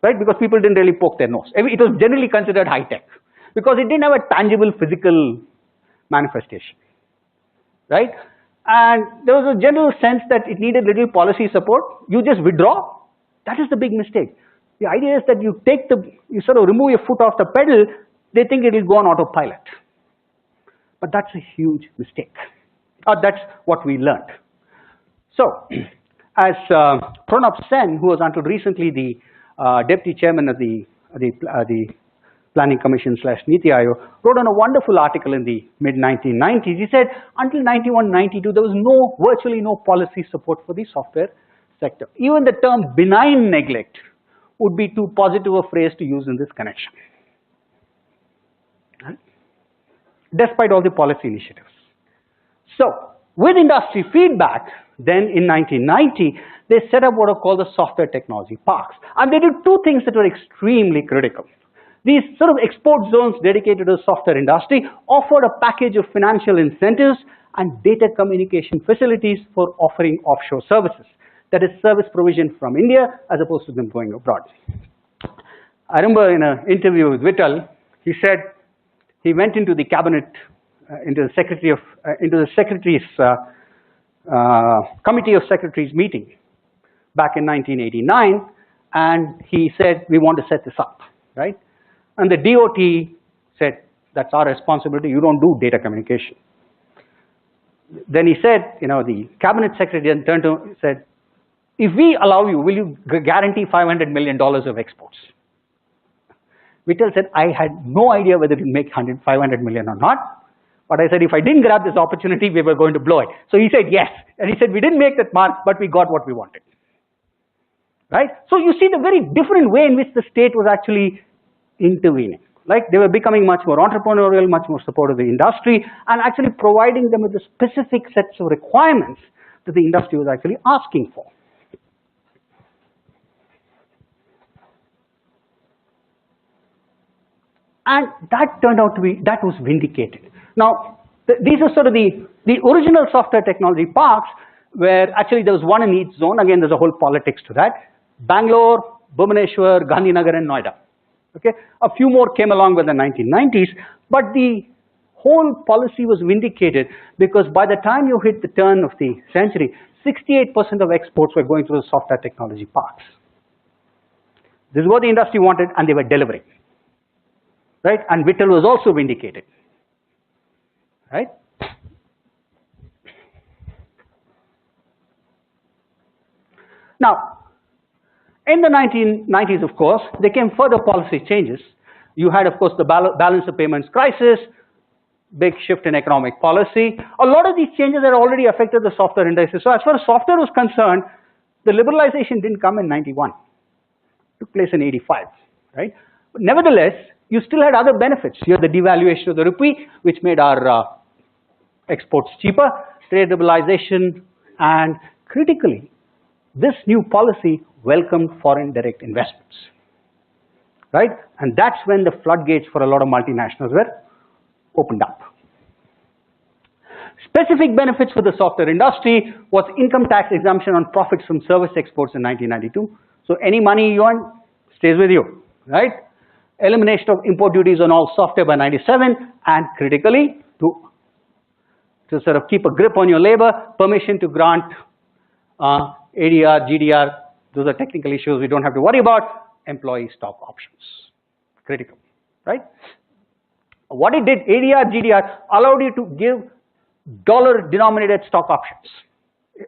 right? Because people didn't really poke their nose. It was generally considered high tech because it didn't have a tangible physical manifestation, right? And there was a general sense that it needed little policy support. You just withdraw. That is the big mistake. The idea is that you sort of remove your foot off the pedal, they think it will go on autopilot. But that's a huge mistake. That's what we learned. So, as Pranab Sen, who was until recently the deputy chairman of the Planning Commission / Niti Aayog, wrote on a wonderful article in the mid-1990s. He said, until 91-92, there was virtually no policy support for the software sector. Even the term benign neglect would be too positive a phrase to use in this connection, right? Despite all the policy initiatives. So, with industry feedback, then in 1990, they set up what are called the software technology parks. And they did two things that were extremely critical. These sort of export zones dedicated to the software industry offered a package of financial incentives and data communication facilities for offering offshore services. That is service provision from India as opposed to them going abroad. I remember in an interview with Vittal, he said he went into the cabinet, into the secretary's committee of secretaries meeting back in 1989, and he said, we want to set this up, right? And the DOT said, that's our responsibility, you don't do data communication. Then he said, the cabinet secretary then turned to him and said, if we allow you, will you guarantee $500 million of exports? Vittal said, I had no idea whether it would make 500 million or not. But I said, if I didn't grab this opportunity, we were going to blow it. So he said, yes. And he said, we didn't make that mark, but we got what we wanted. right? So you see the very different way in which the state was actually intervening. Like they were becoming much more entrepreneurial, much more supportive of the industry, and actually providing them with the specific sets of requirements that the industry was actually asking for. And that turned out to be, that was vindicated. Now, these are sort of the original software technology parks where actually there was one in each zone. Again, there's a whole politics to that. Bangalore, Bhubaneswar, Gandhinagar, and Noida. Okay, a few more came along with the 1990s, but the whole policy was vindicated because by the time you hit the turn of the century, 68% of exports were going through the software technology parks. This is what the industry wanted, and they were delivering. Right? And Vittel was also vindicated. Right? Now, in the 1990s, of course, there came further policy changes. You had, of course, the balance of payments crisis, big shift in economic policy. A lot of these changes had already affected the software industry. So as far as software was concerned, the liberalization didn't come in 91. It took place in 85. Right? But nevertheless, you still had other benefits. You had the devaluation of the rupee, which made our exports cheaper, trade liberalization, and critically, this new policy welcomed foreign direct investments. Right? And that's when the floodgates for a lot of multinationals were opened up. Specific benefits for the software industry was income tax exemption on profits from service exports in 1992. So any money you earn stays with you. Right? Elimination of import duties on all software by 97, and critically, to sort of keep a grip on your labor, permission to grant ADR, GDR, those are technical issues we don't have to worry about, employee stock options, critical, right? What it did, ADR, GDR, allowed you to give dollar-denominated stock options,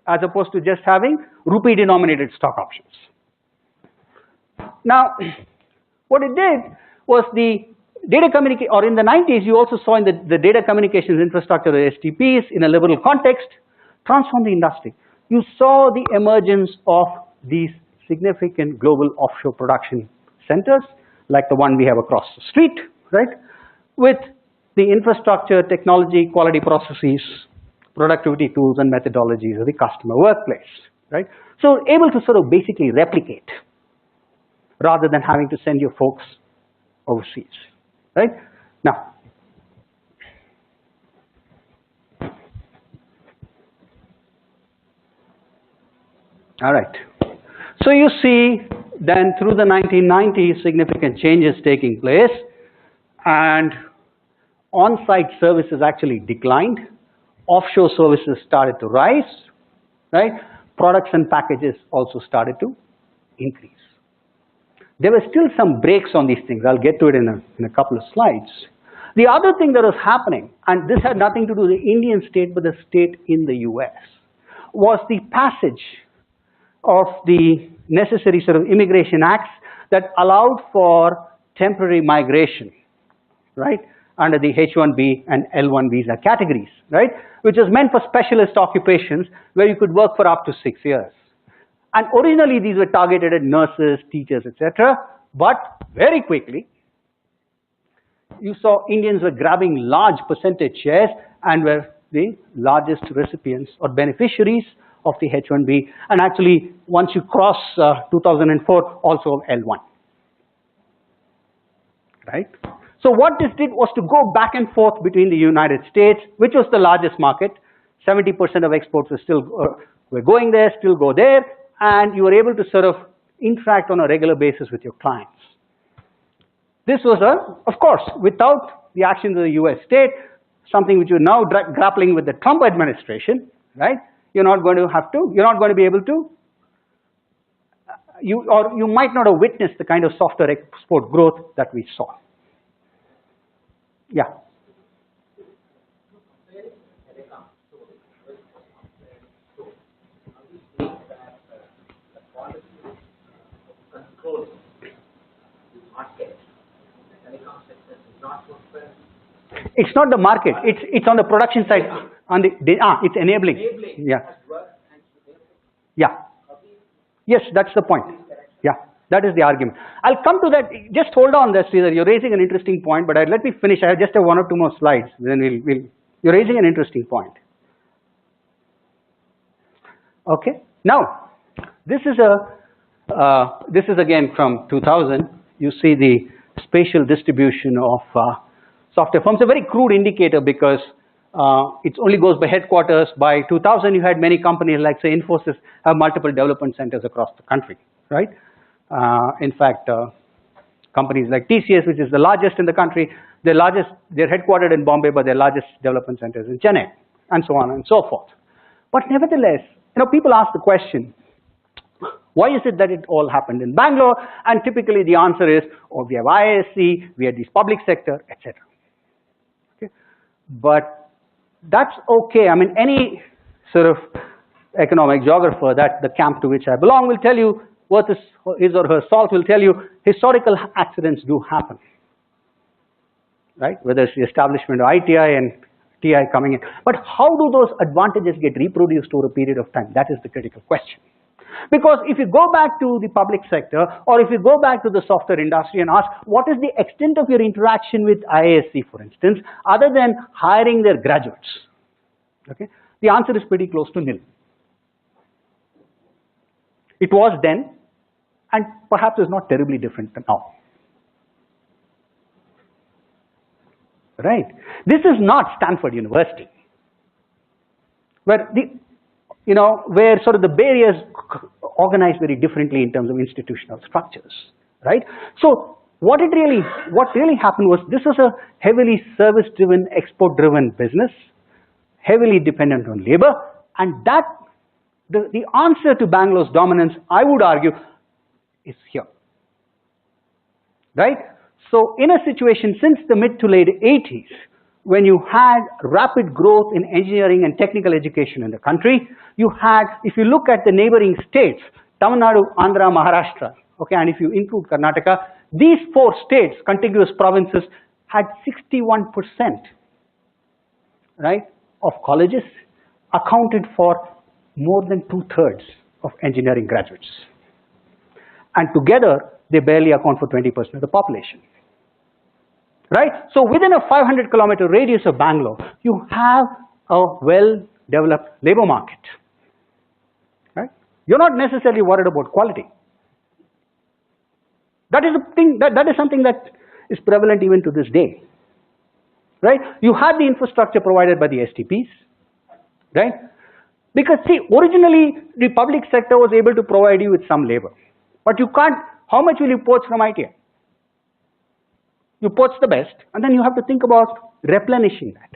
as opposed to just having rupee-denominated stock options. Now, what it did was the data communication, or in the 90s, you also saw in the data communications infrastructure, the STPs, in a liberal context, transform the industry. You saw the emergence of these significant global offshore production centers, like the one we have across the street, right? With the infrastructure, technology, quality processes, productivity tools, and methodologies of the customer workplace, right? So able to sort of basically replicate rather than having to send your folks overseas, right? Now, all right. So you see then through the 1990s, significant changes taking place, and on-site services actually declined. Offshore services started to rise, right? Products and packages also started to increase. There were still some breaks on these things. I'll get to it in a couple of slides. The other thing that was happening, and this had nothing to do with the Indian state, but the state in the US, was the passage of the necessary sort of immigration acts that allowed for temporary migration, right, under the H-1B and L-1 visa categories, right, which is meant for specialist occupations where you could work for up to 6 years. And originally these were targeted at nurses, teachers, etc. But very quickly, you saw Indians were grabbing large percentage shares and were the largest recipients or beneficiaries of the H-1B. And actually, once you cross 2004, also L-1. Right? So what this did was to go back and forth between the United States, which was the largest market. 70% of exports were still were going there, still go there, and you were able to sort of interact on a regular basis with your clients. This was, of course, without the actions of the US state, something which you're now grappling with the Trump administration, right? You're not going to be able to, you might not have witnessed the kind of software export growth that we saw. Yeah. It's not the market. It's on the production side. It's enabling. Yeah. Yeah. Yes, that's the point. Yeah, that is the argument. I'll come to that. Just hold on there, Sridhar. You're raising an interesting point, but let me finish. I just have one or two more slides. Then you're raising an interesting point. Okay. Now, this is again from 2000. You see the spatial distribution of software firms. A very crude indicator because it only goes by headquarters. By 2000, you had many companies like, say, Infosys have multiple development centers across the country, right? In fact, companies like TCS, which is the largest in the country, they're headquartered in Bombay, but their largest development centers in Chennai, and so on and so forth. But nevertheless, people ask the question, why is it that it all happened in Bangalore? And typically the answer is, oh, we have IISc, we have these public sector, etc. Okay? But that's okay. I mean, any sort of economic geographer, that the camp to which I belong, will tell you, worth his or her salt will tell you, historical accidents do happen. Right? Whether it's the establishment of ITI and TI coming in. But how do those advantages get reproduced over a period of time? That is the critical question. Because if you go back to the public sector, or if you go back to the software industry and ask, what is the extent of your interaction with IISc, for instance, other than hiring their graduates? Okay? The answer is pretty close to nil. It was then, and perhaps is not terribly different now. Right? This is not Stanford University, where where sort of the barriers organize very differently in terms of institutional structures, right? So what really happened was, this was a heavily service-driven, export-driven business, heavily dependent on labor, and that the answer to Bangalore's dominance, I would argue, is here, right? So in a situation since the mid to late 80s, when you had rapid growth in engineering and technical education in the country, you had, if you look at the neighboring states, Tamil Nadu, Andhra, Maharashtra, okay, and if you include Karnataka, these four states, contiguous provinces, had 61%, right, of colleges accounted for more than 2/3 of engineering graduates. And together, they barely account for 20% of the population. Right? So within a 500-kilometer radius of Bangalore, you have a well-developed labor market. Right? You're not necessarily worried about quality. That is a thing, that is something that is prevalent even to this day. Right? You had the infrastructure provided by the STPs. Right? Because see, originally the public sector was able to provide you with some labor. But you can't, how much will you poach from ITI? You poach the best, and then you have to think about replenishing that.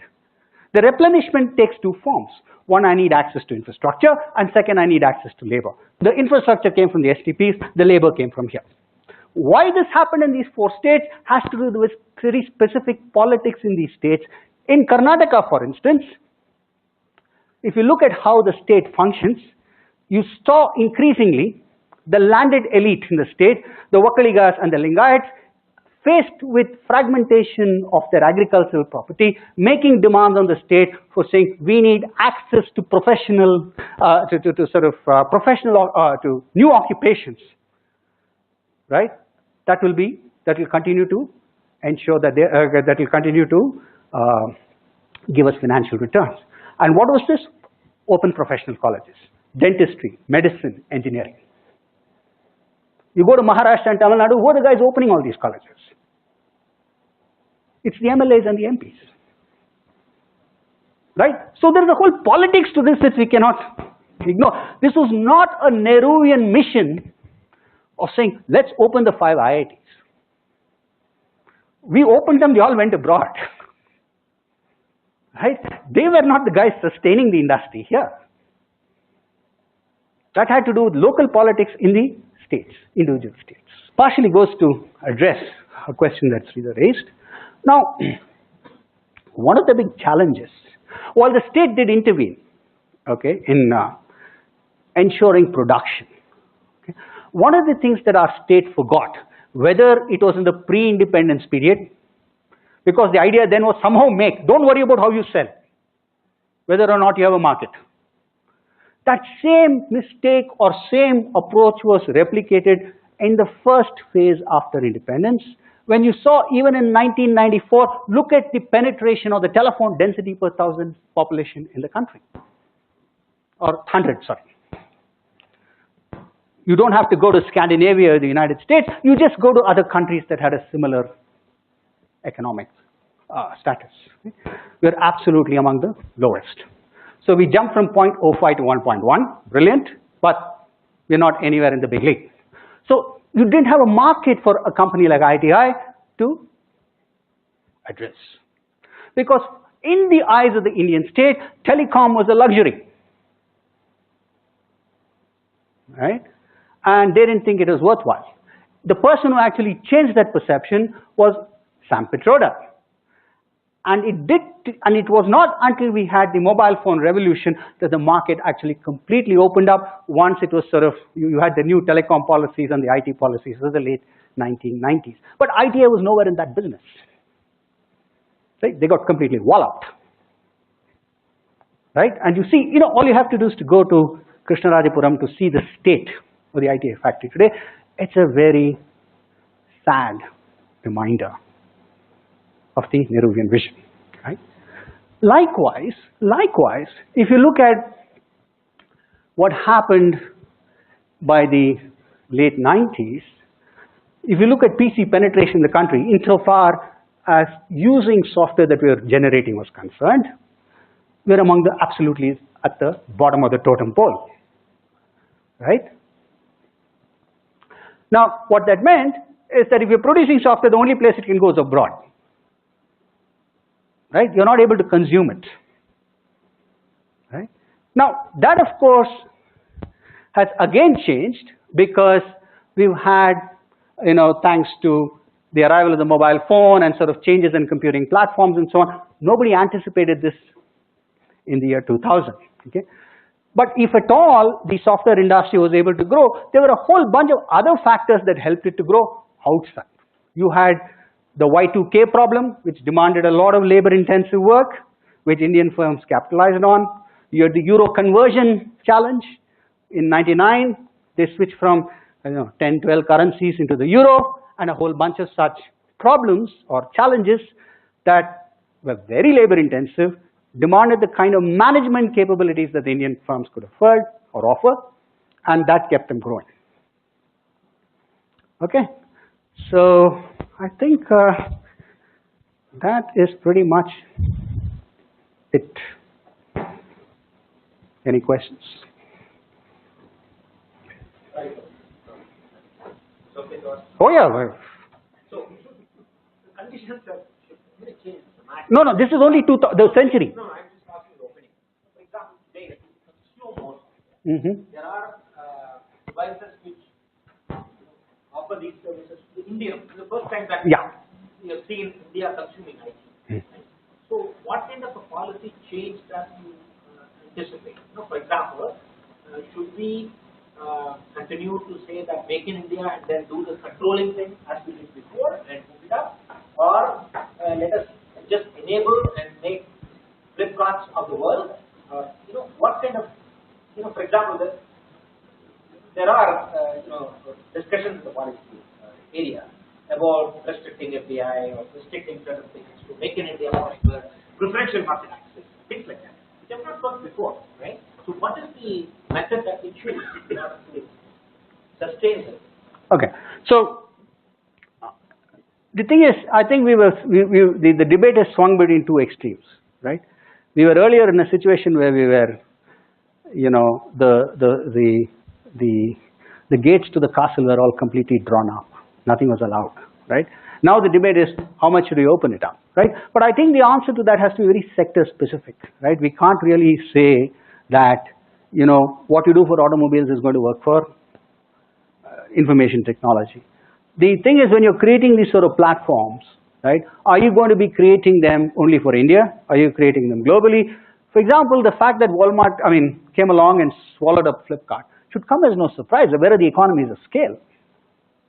The replenishment takes two forms. One, I need access to infrastructure, and second, I need access to labor. The infrastructure came from the STPs, the labor came from here. Why this happened in these four states has to do with very specific politics in these states. In Karnataka, for instance, if you look at how the state functions, you saw increasingly the landed elite in the state, the Vakaligas and the Lingayats, faced with fragmentation of their agricultural property, making demands on the state for saying we need access to professional, to new occupations, right? That will continue to ensure that that will continue to give us financial returns. And what was this? Open professional colleges, dentistry, medicine, engineering. You go to Maharashtra and Tamil Nadu, who are the guys opening all these colleges? It's the MLAs and the MPs. Right? So there is a whole politics to this that we cannot ignore. This was not a Nehruvian mission of saying, let's open the 5 IITs. We opened them, they all went abroad. Right? They were not the guys sustaining the industry here. That had to do with local politics in the states, individual states. Partially goes to address a question that Sridhar raised. Now, one of the big challenges, while the state did intervene, okay, in ensuring production, okay, one of the things that our state forgot, whether it was in the pre-independence period, because the idea then was somehow don't worry about how you sell, whether or not you have a market. That same mistake or same approach was replicated in the first phase after independence, when you saw even in 1994, look at the penetration of the telephone density per thousand population in the country, or 100, sorry. You don't have to go to Scandinavia or the United States, you just go to other countries that had a similar economic status. We're absolutely among the lowest. So we jumped from 0.05 to 1.1, brilliant, but we're not anywhere in the big league. So you didn't have a market for a company like IITI to address. Because in the eyes of the Indian state, telecom was a luxury. Right? And they didn't think it was worthwhile. The person who actually changed that perception was Sam Pitroda. And it was not until we had the mobile phone revolution that the market actually completely opened up. Once it was sort of, you had the new telecom policies and the IT policies. It was the late 1990s. But ITA was nowhere in that business. Right? They got completely walloped. Right? And you see, all you have to do is to go to Krishnarajapuram to see the state of the ITA factory today. It's a very sad reminder of the Nehruvian vision. Right? Likewise, if you look at what happened by the late 90s, if you look at PC penetration in the country, insofar as using software that we are generating was concerned, we're among the absolutely at the bottom of the totem pole. Right? Now, what that meant is that if you're producing software, the only place it can go is abroad. Right? You're not able to consume it. Right? Now, that of course has again changed because we've had, thanks to the arrival of the mobile phone and sort of changes in computing platforms and so on, nobody anticipated this in the year 2000. Okay? But if at all the software industry was able to grow, there were a whole bunch of other factors that helped it to grow outside. You had the Y2K problem, which demanded a lot of labor-intensive work, which Indian firms capitalized on. You had the euro conversion challenge. In '99, they switched from 10, 12 currencies into the euro, and a whole bunch of such problems or challenges that were very labor-intensive, demanded the kind of management capabilities that the Indian firms could afford or offer, and that kept them growing. Okay, so I think that is pretty much it. Any questions? Oh yeah. So the conditions have changed. No, this is only the century. No, I'm just asking the opening. For example, today, slow motion. There are devices which offer these services to India. It's the first time that we have seen India consuming IT. Right? So, what kind of a policy change does you anticipate? For example, should we continue to say that make in India and then do the controlling thing as we did before and move it up, or let us just enable and make Flipkarts of the world? What kind of, for example, there are discussions in the policy area about restricting FDI or restricting certain things to make in India more preferential market access, things like that, which have not worked before, right? So what is the method that we choose in order to sustain this? Okay, so the thing is, I think the debate has swung between two extremes, right? We were earlier in a situation where we were, the gates to the castle were all completely drawn up. Nothing was allowed, right? Now the debate is how much should we open it up, right? But I think the answer to that has to be very sector specific, right? We can't really say that, what you do for automobiles is going to work for information technology. The thing is, when you're creating these sort of platforms, right, are you going to be creating them only for India? Are you creating them globally? For example, the fact that Walmart, came along and swallowed up Flipkart should come as no surprise. Where are the economies of scale,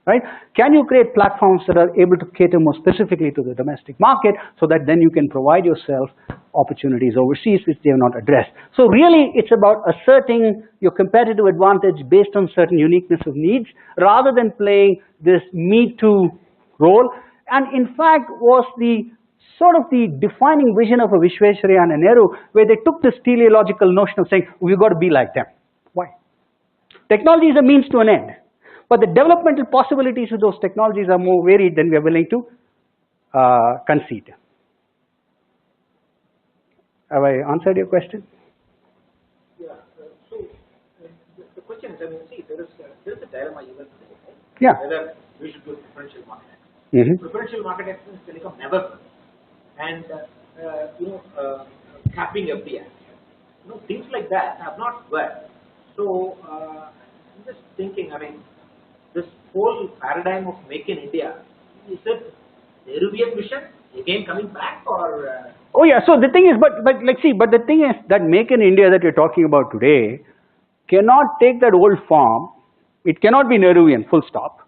right? Can you create platforms that are able to cater more specifically to the domestic market so that then you can provide yourself opportunities overseas which they have not addressed. So really it's about asserting your competitive advantage based on certain uniqueness of needs rather than playing this me too role, and in fact was the sort of the defining vision of a Visvesvaraya and a Nehru, where they took this teleological notion of saying we've got to be like them. Why? Technology is a means to an end, but the developmental possibilities of those technologies are more varied than we are willing to concede. Have I answered your question? Yeah. So the question is, I mean, see, there is a dilemma even today, right? Yeah. Whether we should do preferential market access. Mm-hmm. Preferential market access in telecom never worked. And capping FDI, things like that have not worked. So I'm just thinking, I mean, this whole paradigm of Make in India, is it Nehruvian vision again coming back, or? Oh yeah. So the thing is, but let's see. But the thing is that Make in India that you're talking about today cannot take that old form. It cannot be Nehruvian, full stop,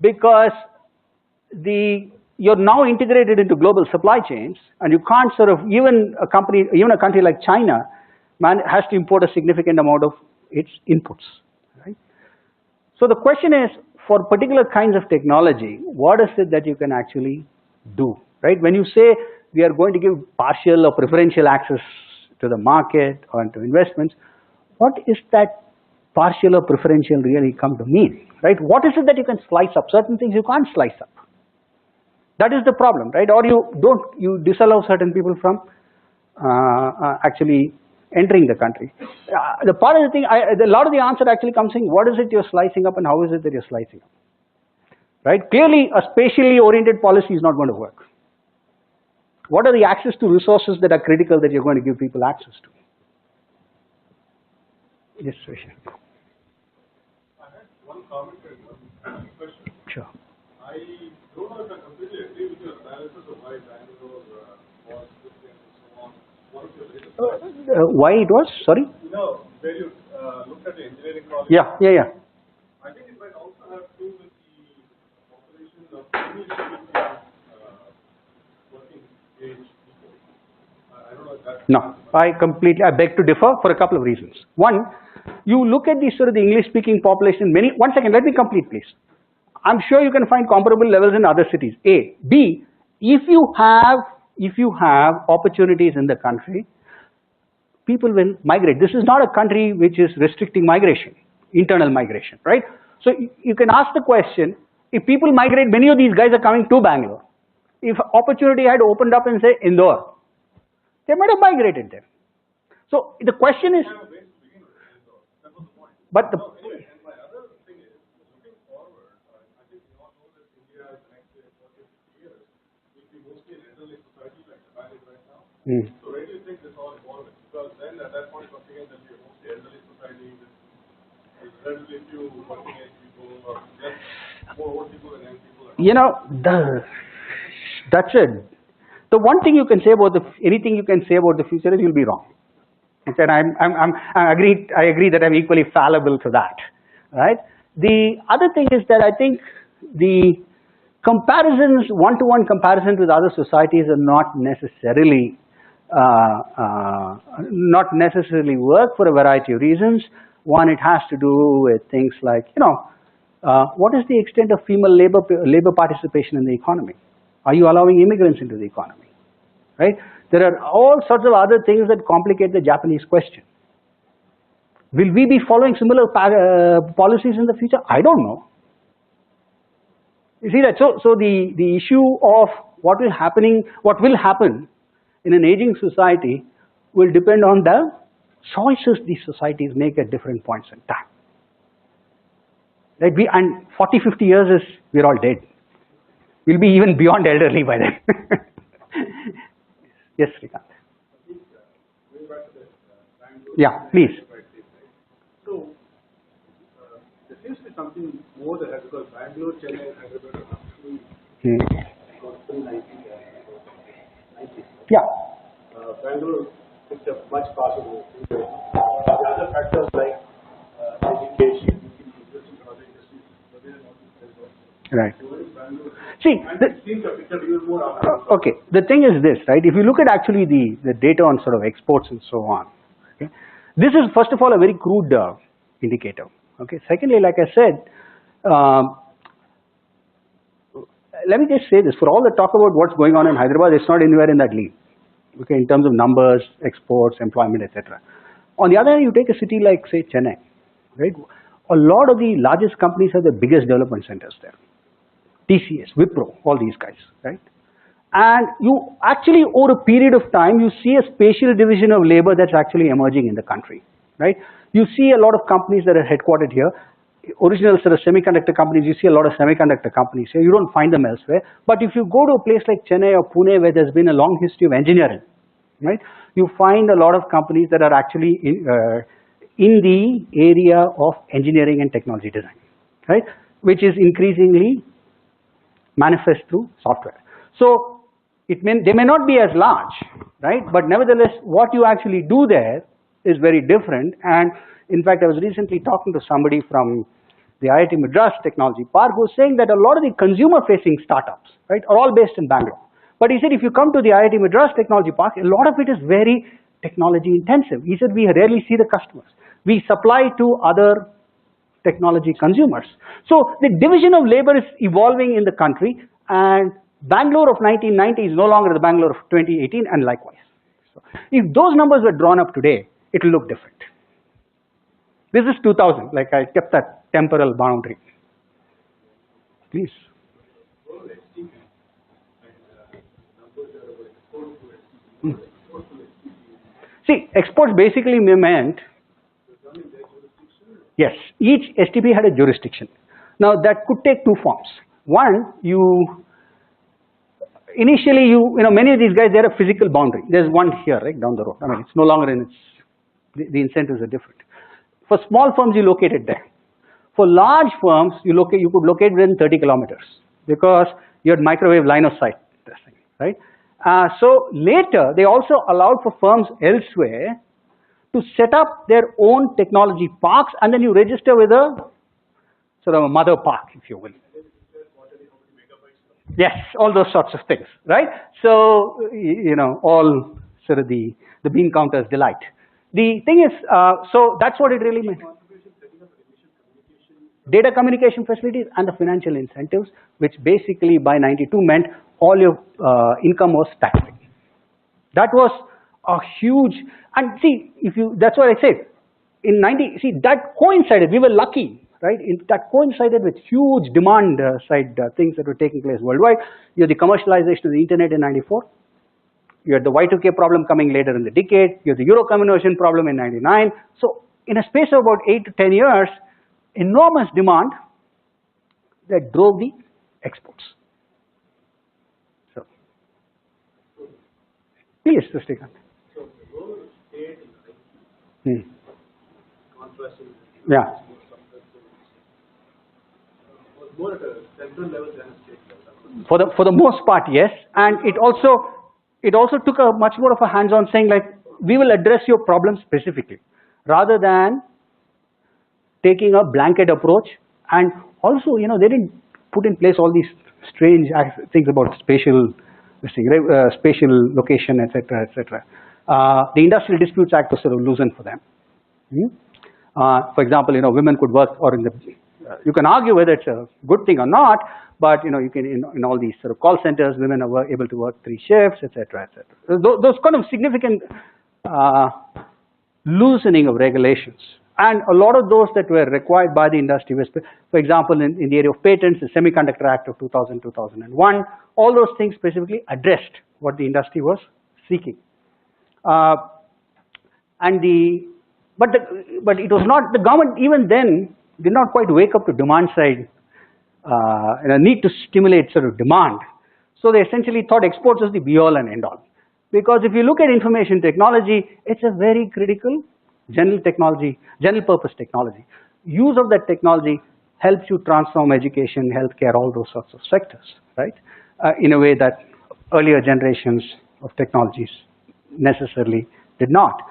because you're now integrated into global supply chains, and you can't sort of, even a country like China, has to import a significant amount of its inputs, right? So the question is, for particular kinds of technology, what is it that you can actually do, right? When you say we are going to give partial or preferential access to the market or to investments, what is that partial or preferential really come to mean, right? What is it that you can slice up? Certain things you can't slice up. That is the problem, right? Or you disallow certain people from actually entering the country. The part of the thing, a lot of the answer actually comes in, what is it you're slicing up and how is it that you're slicing up, right? Clearly, a spatially oriented policy is not going to work. What are the access to resources that are critical that you're going to give people access to? Yes, Risha. I had one comment and one question. Sure. I don't know if I completely agree with your analysis of why Bangalore was this and so on. One of your latest Why it was? Sorry? Where you looked at the engineering college. Yeah. I think it might also have to do with the population of English-speaking working age people. I don't know if that's... No, I beg to differ for a couple of reasons. One, you look at the sort of the English-speaking population, one second, let me complete please. I'm sure you can find comparable levels in other cities, A. B, if you have opportunities in the country, people will migrate. This is not a country which is restricting migration, internal migration, right? So you can ask the question, if people migrate, many of these guys are coming to Bangalore. If opportunity had opened up in, say, Indore, they might have migrated there. So the question is, but the... Anyway, and my other thing is, looking forward, I think we all know that India in the next 40 or 50 years will be mostly an elderly society like Japan is right now. So where do you think this all evolving? Because then at that point, once again, there'll be a mostly elderly society with relatively few working age people or just more old people than young people. That's it. The one thing you can say about anything you can say about the future is you'll be wrong. Okay, and I agree that I'm equally fallible to that, right? The other thing is that I think the comparisons, one-to-one comparisons with other societies are not necessarily work for a variety of reasons. One, it has to do with things like, what is the extent of female labor participation in the economy? Are you allowing immigrants into the economy, right? There are all sorts of other things that complicate the Japanese question. Will we be following similar policies in the future? I don't know. You see that? So the issue of what will happen in an aging society will depend on the choices these societies make at different points in time. Like and 40, 50 years we're all dead. We'll be even beyond elderly by then. Yes, Srikanth. Yeah, please. So there seems to be something more there because Bangalore, Chennai, and Hyderabad are actually about 390. Yeah. Bangalore picked up much faster than the other factors like education, existing other industries, but they are not as well. Right. See, And it seems to have picked up even more after. okay, the thing is this, right? If you look at actually the data on sort of exports and so on, okay, this is first of all a very crude indicator. Okay, secondly, like I said, let me just say this: for all the talk about what's going on in Hyderabad, it's not anywhere in that league. Okay, in terms of numbers, exports, employment, etc. On the other hand, you take a city like say Chennai, right? A lot of the largest companies have the biggest development centers there. TCS, Wipro, all these guys, right? And you actually, over a period of time, you see a spatial division of labor that's actually emerging in the country, right? You see a lot of companies that are headquartered here. Original sort of semiconductor companies, you see a lot of semiconductor companies here. You don't find them elsewhere. But if you go to a place like Chennai or Pune, where there's been a long history of engineering, right? You find a lot of companies that are actually in the area of engineering and technology design, right? Which is increasingly manifest through software. So they may not be as large, right? But nevertheless, what you actually do there is very different. And in fact, I was recently talking to somebody from the IIT Madras Technology Park who was saying that a lot of the consumer-facing startups, right, are all based in Bangalore. But he said if you come to the IIT Madras Technology Park, a lot of it is very technology intensive. He said we rarely see the customers. We supply to other technology consumers. So the division of labor is evolving in the country, and Bangalore of 1990 is no longer the Bangalore of 2018, and likewise. So if those numbers were drawn up today, it will look different. This is 2000, like I kept that temporal boundary. Please. See, exports basically meant, yes, each STP had a jurisdiction. Now that could take two forms. One, initially many of these guys, they had a physical boundary. There's one here, right, down the road. I mean, it's no longer in its, the incentives are different. For small firms, you locate it there. For large firms, you could locate within 30 kilometers because you had microwave line of sight testing, right? So later, they also allowed for firms elsewhere to set up their own technology parks, and then you register with a sort of a mother park, if you will. Yes, all those sorts of things, right? So, all sort of the bean counters delight. The thing is, so that's what it really meant. Data communication facilities and the financial incentives, which basically by 92 meant all your income was tax-free. That was a huge, and see, that's what I said. In 90, see, that coincided, we were lucky, right? That coincided with huge demand side things that were taking place worldwide. You had the commercialization of the internet in 94. You had the Y2K problem coming later in the decade. You had the euro conversion problem in 99. So in a space of about 8 to 10 years, enormous demand that drove the exports. So, please, Srikanth. So the role of state Hmm. contrasting Yeah. was more at a central level than a state level. For the most part, yes, and it also took a much more of a hands-on saying like we will address your problem specifically rather than taking a blanket approach. And also, they didn't put in place all these strange things about spatial location, etc., etc. The Industrial Disputes Act was sort of loosened for them. For example, women could work, or you can argue whether it's a good thing or not, but you can in all these sort of call centers, women are able to work 3 shifts, etc., etc. Those kind of significant loosening of regulations. And a lot of those that were required by the industry, for example, in the area of patents, the Semiconductor Act of 2000, 2001, all those things specifically addressed what the industry was seeking. But it was not, the government even then did not quite wake up to demand side, need to stimulate sort of demand. So they essentially thought exports was the be all and end all. Because if you look at information technology, it's a very critical general purpose technology. Use of that technology helps you transform education, healthcare, all those sorts of sectors, right? In a way that earlier generations of technologies necessarily did not.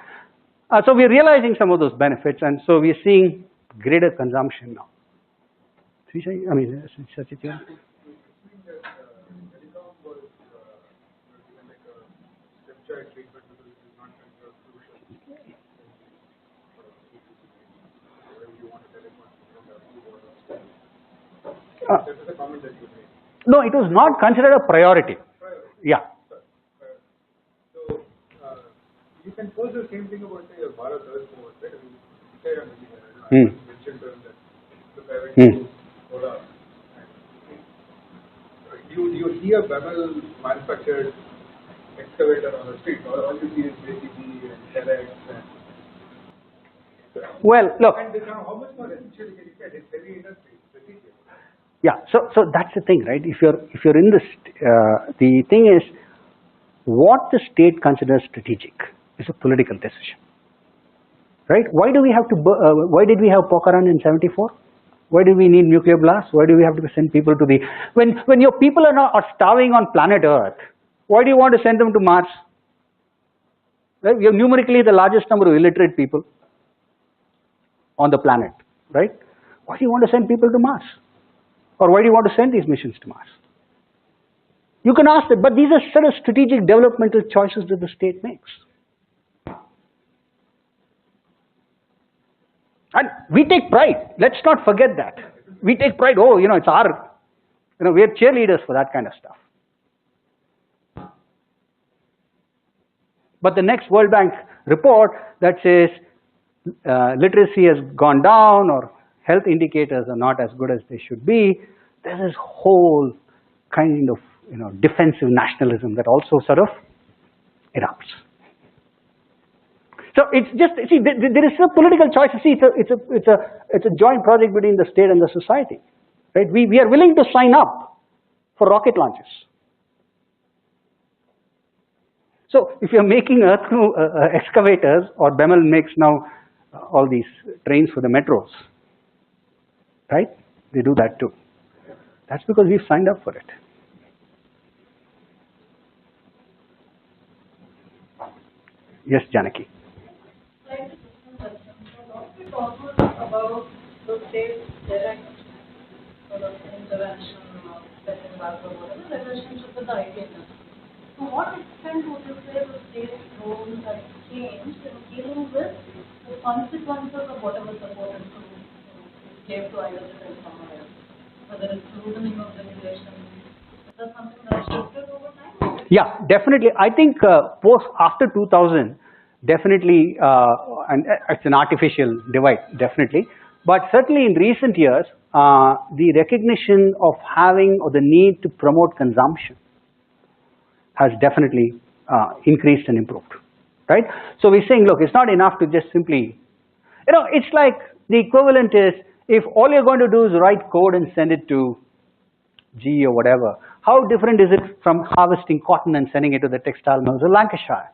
So we're realizing some of those benefits, and so we're seeing greater consumption now. I mean, That specialized treatment because it is not considered crucial. Wherever you want to teleport, you don't have to go to. That is a comment that you made. No, it was not considered a priority. Yeah. So you can pose the same thing about say Bharat Earth Movement, right? I mean, I mentioned that the private solar. You see a Bemal manufactured excavator on the street, all you see is JCB and FedEx and. Well, look. And how much more essential can you get? It's heavy industry, strategic. Yeah, so that's the thing, right? If you're in this, the thing is, what the state considers strategic is a political decision, right? Why do we have to? Why did we have Pokhran in '74? Why do we need nuclear blasts? Why do we have to send people to the when your people are starving on planet Earth? Why do you want to send them to Mars? Right? We have numerically the largest number of illiterate people on the planet, right? Why do you want to send people to Mars? Or why do you want to send these missions to Mars? You can ask that, but these are sort of strategic developmental choices that the state makes. And we take pride. Let's not forget that. We take pride, oh, it's our, we are cheerleaders for that kind of stuff. But the next World Bank report that says literacy has gone down or health indicators are not as good as they should be, there's this whole kind of defensive nationalism that also sort of erupts. So it's just there is a political choice. See, it's a joint project between the state and the society, right? We are willing to sign up for rocket launches. So if you're making excavators, or Bemal makes now all these trains for the metros, right? They do that too. That's because we've signed up for it. Yes, Janaki. About the state's direct sort of intervention or setting back or whatever, the relationship with the IIT. To what extent would you say the state's role has changed in dealing with the consequences of whatever support and food gave to IIT and somewhere else? Whether it's loosening of regulations, is that something that shifted over time? Yeah, definitely. I think after 2000, definitely, and it's an artificial divide, definitely. But certainly in recent years, the recognition of having or the need to promote consumption has definitely increased and improved, right? So we're saying, look, it's not enough to just simply, it's like the equivalent is, if all you're going to do is write code and send it to GE or whatever, how different is it from harvesting cotton and sending it to the textile mills of Lancashire?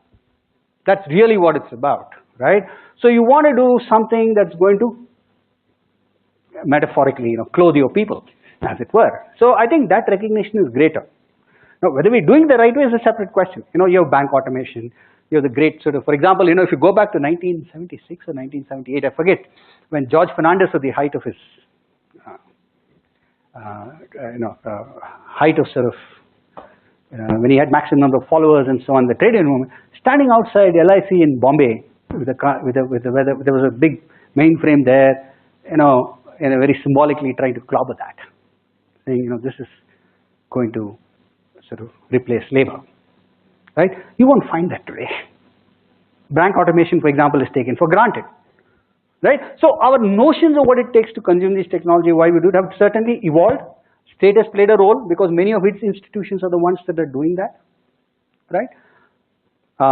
That's really what it's about, right? So you want to do something that's going to, metaphorically, clothe your people, as it were. So I think that recognition is greater. Now, whether we're doing the right way is a separate question. You have bank automation, you have the great sort of, for example, if you go back to 1976 or 1978, I forget, when George Fernandez at the height of his, height of sort of, when he had maximum number of followers and so on, the trade union movement, standing outside LIC in Bombay with there was a big mainframe there, very symbolically trying to clobber that, saying, this is going to sort of replace labor, right? You won't find that today. Bank automation, for example, is taken for granted, right? So our notions of what it takes to consume this technology, why we do it, have certainly evolved. State has played a role because many of its institutions are the ones that are doing that, right?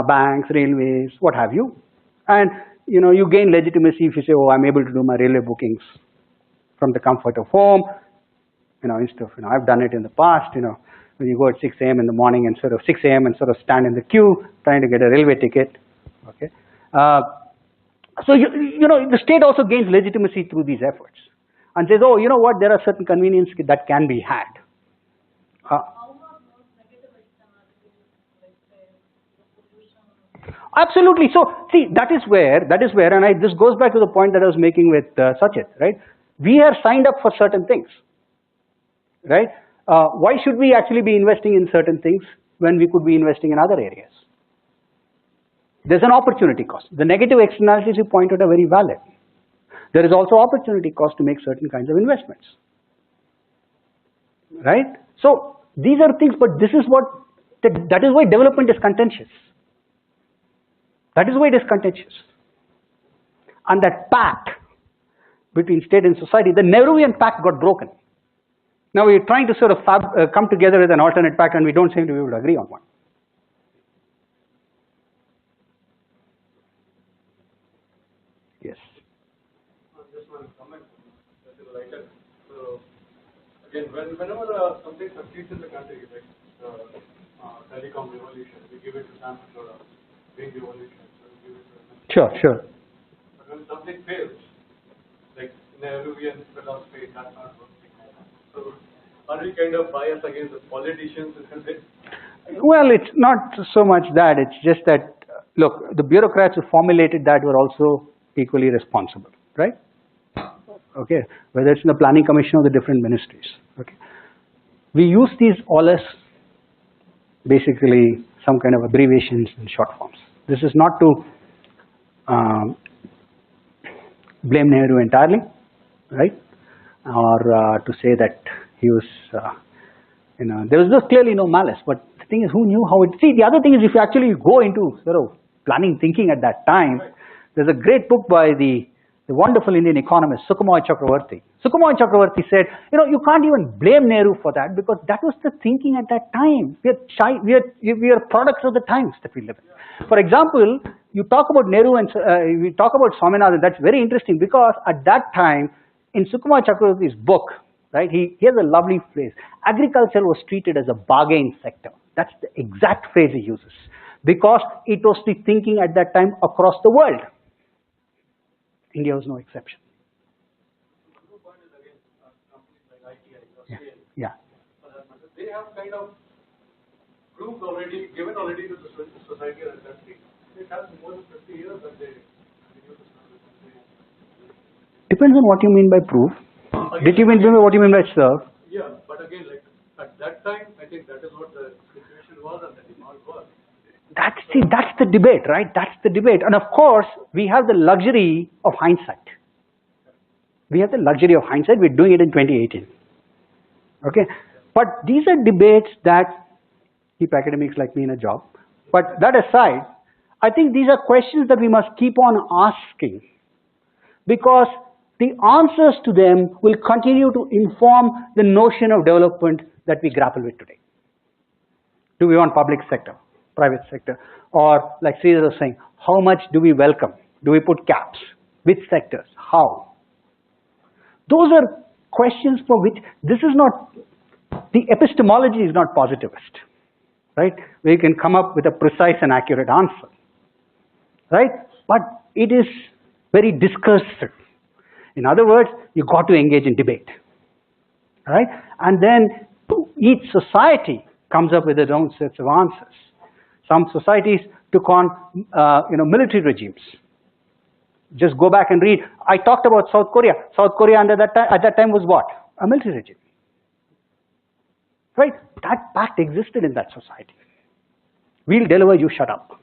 Banks, railways, what have you. And, you gain legitimacy if you say, oh, I'm able to do my railway bookings from the comfort of home, instead of, I've done it in the past, when you go at 6 a.m. in the morning and sort of 6 a.m. and sort of stand in the queue trying to get a railway ticket, okay? So, the state also gains legitimacy through these efforts and says, oh, you know what, there are certain conveniences that can be had. Absolutely. So, see, that is where, and this goes back to the point that I was making with Sachit, right? We are signed up for certain things, right? Why should we actually be investing in certain things when we could be investing in other areas? There's an opportunity cost. The negative externalities you pointed are very valid. There is also opportunity cost to make certain kinds of investments. Right? So these are things, but this is what, that is why development is contentious. That is why it is contentious. And that pact between state and society, the Nehruvian pact got broken. Now we're trying to sort of come together with an alternate pact, and we don't seem to be able to agree on one. Yes. Just one comment, a little lighter. So again, whenever something succeeds in the country, like telecom revolution, we give it to Samvaad-Talk, big revolution, so we give it to Sure. But when something fails, like Nehruvian philosophy, that's not working. So are we kind of biased against the politicians, isn't it? Well, it's not so much that, it's just that, look, the bureaucrats who formulated that were also equally responsible, right? Okay, whether it's in the planning commission or the different ministries. Okay, we use these all as basically some kind of abbreviations and short forms. This is not to blame Nehru entirely, right? Or to say that he was, there was clearly no malice. But the thing is, who knew how it? See, the other thing is, if you actually go into sort of planning thinking at that time, there's a great book by the wonderful Indian economist Sukhmoy Chakravarti. Sukhmoy Chakravarti said, you can't even blame Nehru for that, because that was the thinking at that time. We are products of the times that we live in. For example, you talk about Nehru and we talk about Swaminathan. That's very interesting, because at that time, in Sukhmoy Chakravarti's book, right, he has a lovely phrase. Agriculture was treated as a bargain sector. That's the exact phrase he uses, because it was the thinking at that time across the world. India was no exception. The point is, again, companies like IIT or Yeah. They have kind of proved already, given already to the society or the country. It has more than 50 years that they continue to serve. Depends on what you mean by proof. Did you mean what you mean by serve? Yeah, but again, like at that time, I think that is what the situation was and the demand was. That's the debate, right? That's the debate. And of course, we have the luxury of hindsight. We're doing it in 2018. Okay? But these are debates that keep academics like me in a job. But that aside, I think these are questions that we must keep on asking, because the answers to them will continue to inform the notion of development that we grapple with today. Do we want public sector, private sector, or like Sridhar was saying, how much do we welcome? Do we put caps? Which sectors? How? Those are questions for which this is not, the epistemology is not positivist, right? We can come up with a precise and accurate answer, right? But it is very discursive. In other words, you got to engage in debate, right? And then each society comes up with its own sets of answers. Some societies took on, military regimes. Just go back and read. I talked about South Korea. South Korea at that time was what? A military regime, right? That pact existed in that society. We'll deliver, you shut up,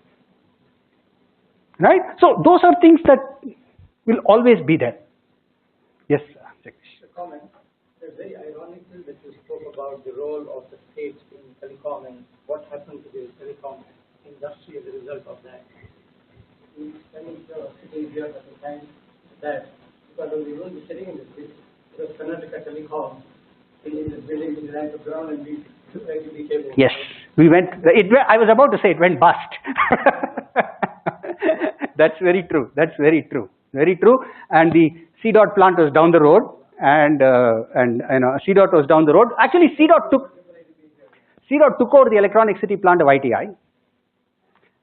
right? So those are things that will always be there. Yes, Jagdish. Comment. It's very ironical that you spoke about the role of the state in telecom and what happened to the telecom industry as a result of that. We were sitting here at the time that because we won't be sitting in this building, it was Karnataka Telecom in this building with the rank of ground and we regularly cable. Yes, we went. I was about to say it went bust. That's very true. That's very true. Very true. And the C-Dot plant was down the road, and C-Dot was down the road. Actually, C-Dot took over the Electronic City plant of ITI,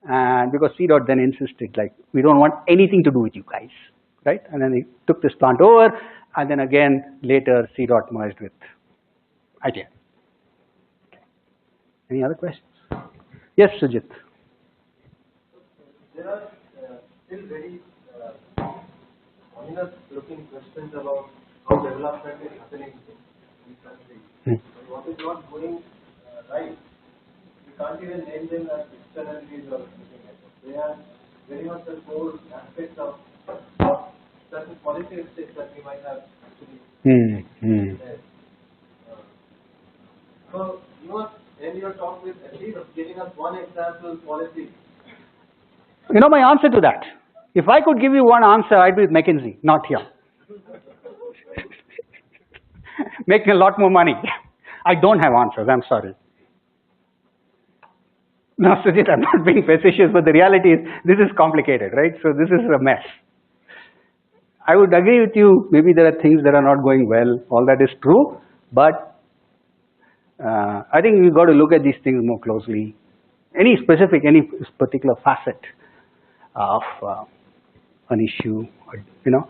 and because C-Dot then insisted, like, we don't want anything to do with you guys, right? And then they took this plant over, and then again later C-Dot merged with ITI. Okay. Any other questions? Yes, Sujit. There are still very looking questions about how development is happening in countries. And what is not going right, we can't even name them as externalities or anything like that. They are very much the core aspect of certain policy mistakes that we might have actually said. So you must end your talk with at least giving us one example policy. You know my answer to that. If I could give you one answer, I'd be with McKinsey, not here. Making a lot more money. I don't have answers, I'm sorry. No, Sujit, I'm not being facetious, but the reality is this is complicated, right? So this is a mess. I would agree with you, maybe there are things that are not going well, all that is true, but I think we've got to look at these things more closely. Any particular facet of an issue, you know.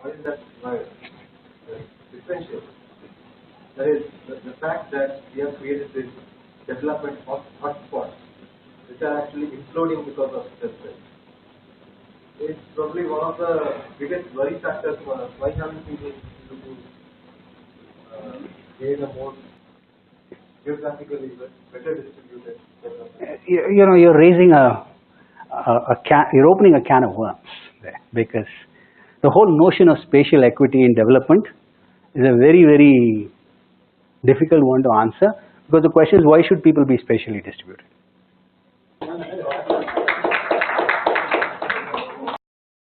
What is that word? The differential. That is the fact that we have created this development hotspots, which are actually imploding because of stress. It's probably one of the biggest worry factors for us. Why haven't we been able to gain a more geographically better distributed development? You know, you're raising you're opening a can of worms there, because the whole notion of spatial equity in development is a very, very difficult one to answer, because the question is, why should people be spatially distributed?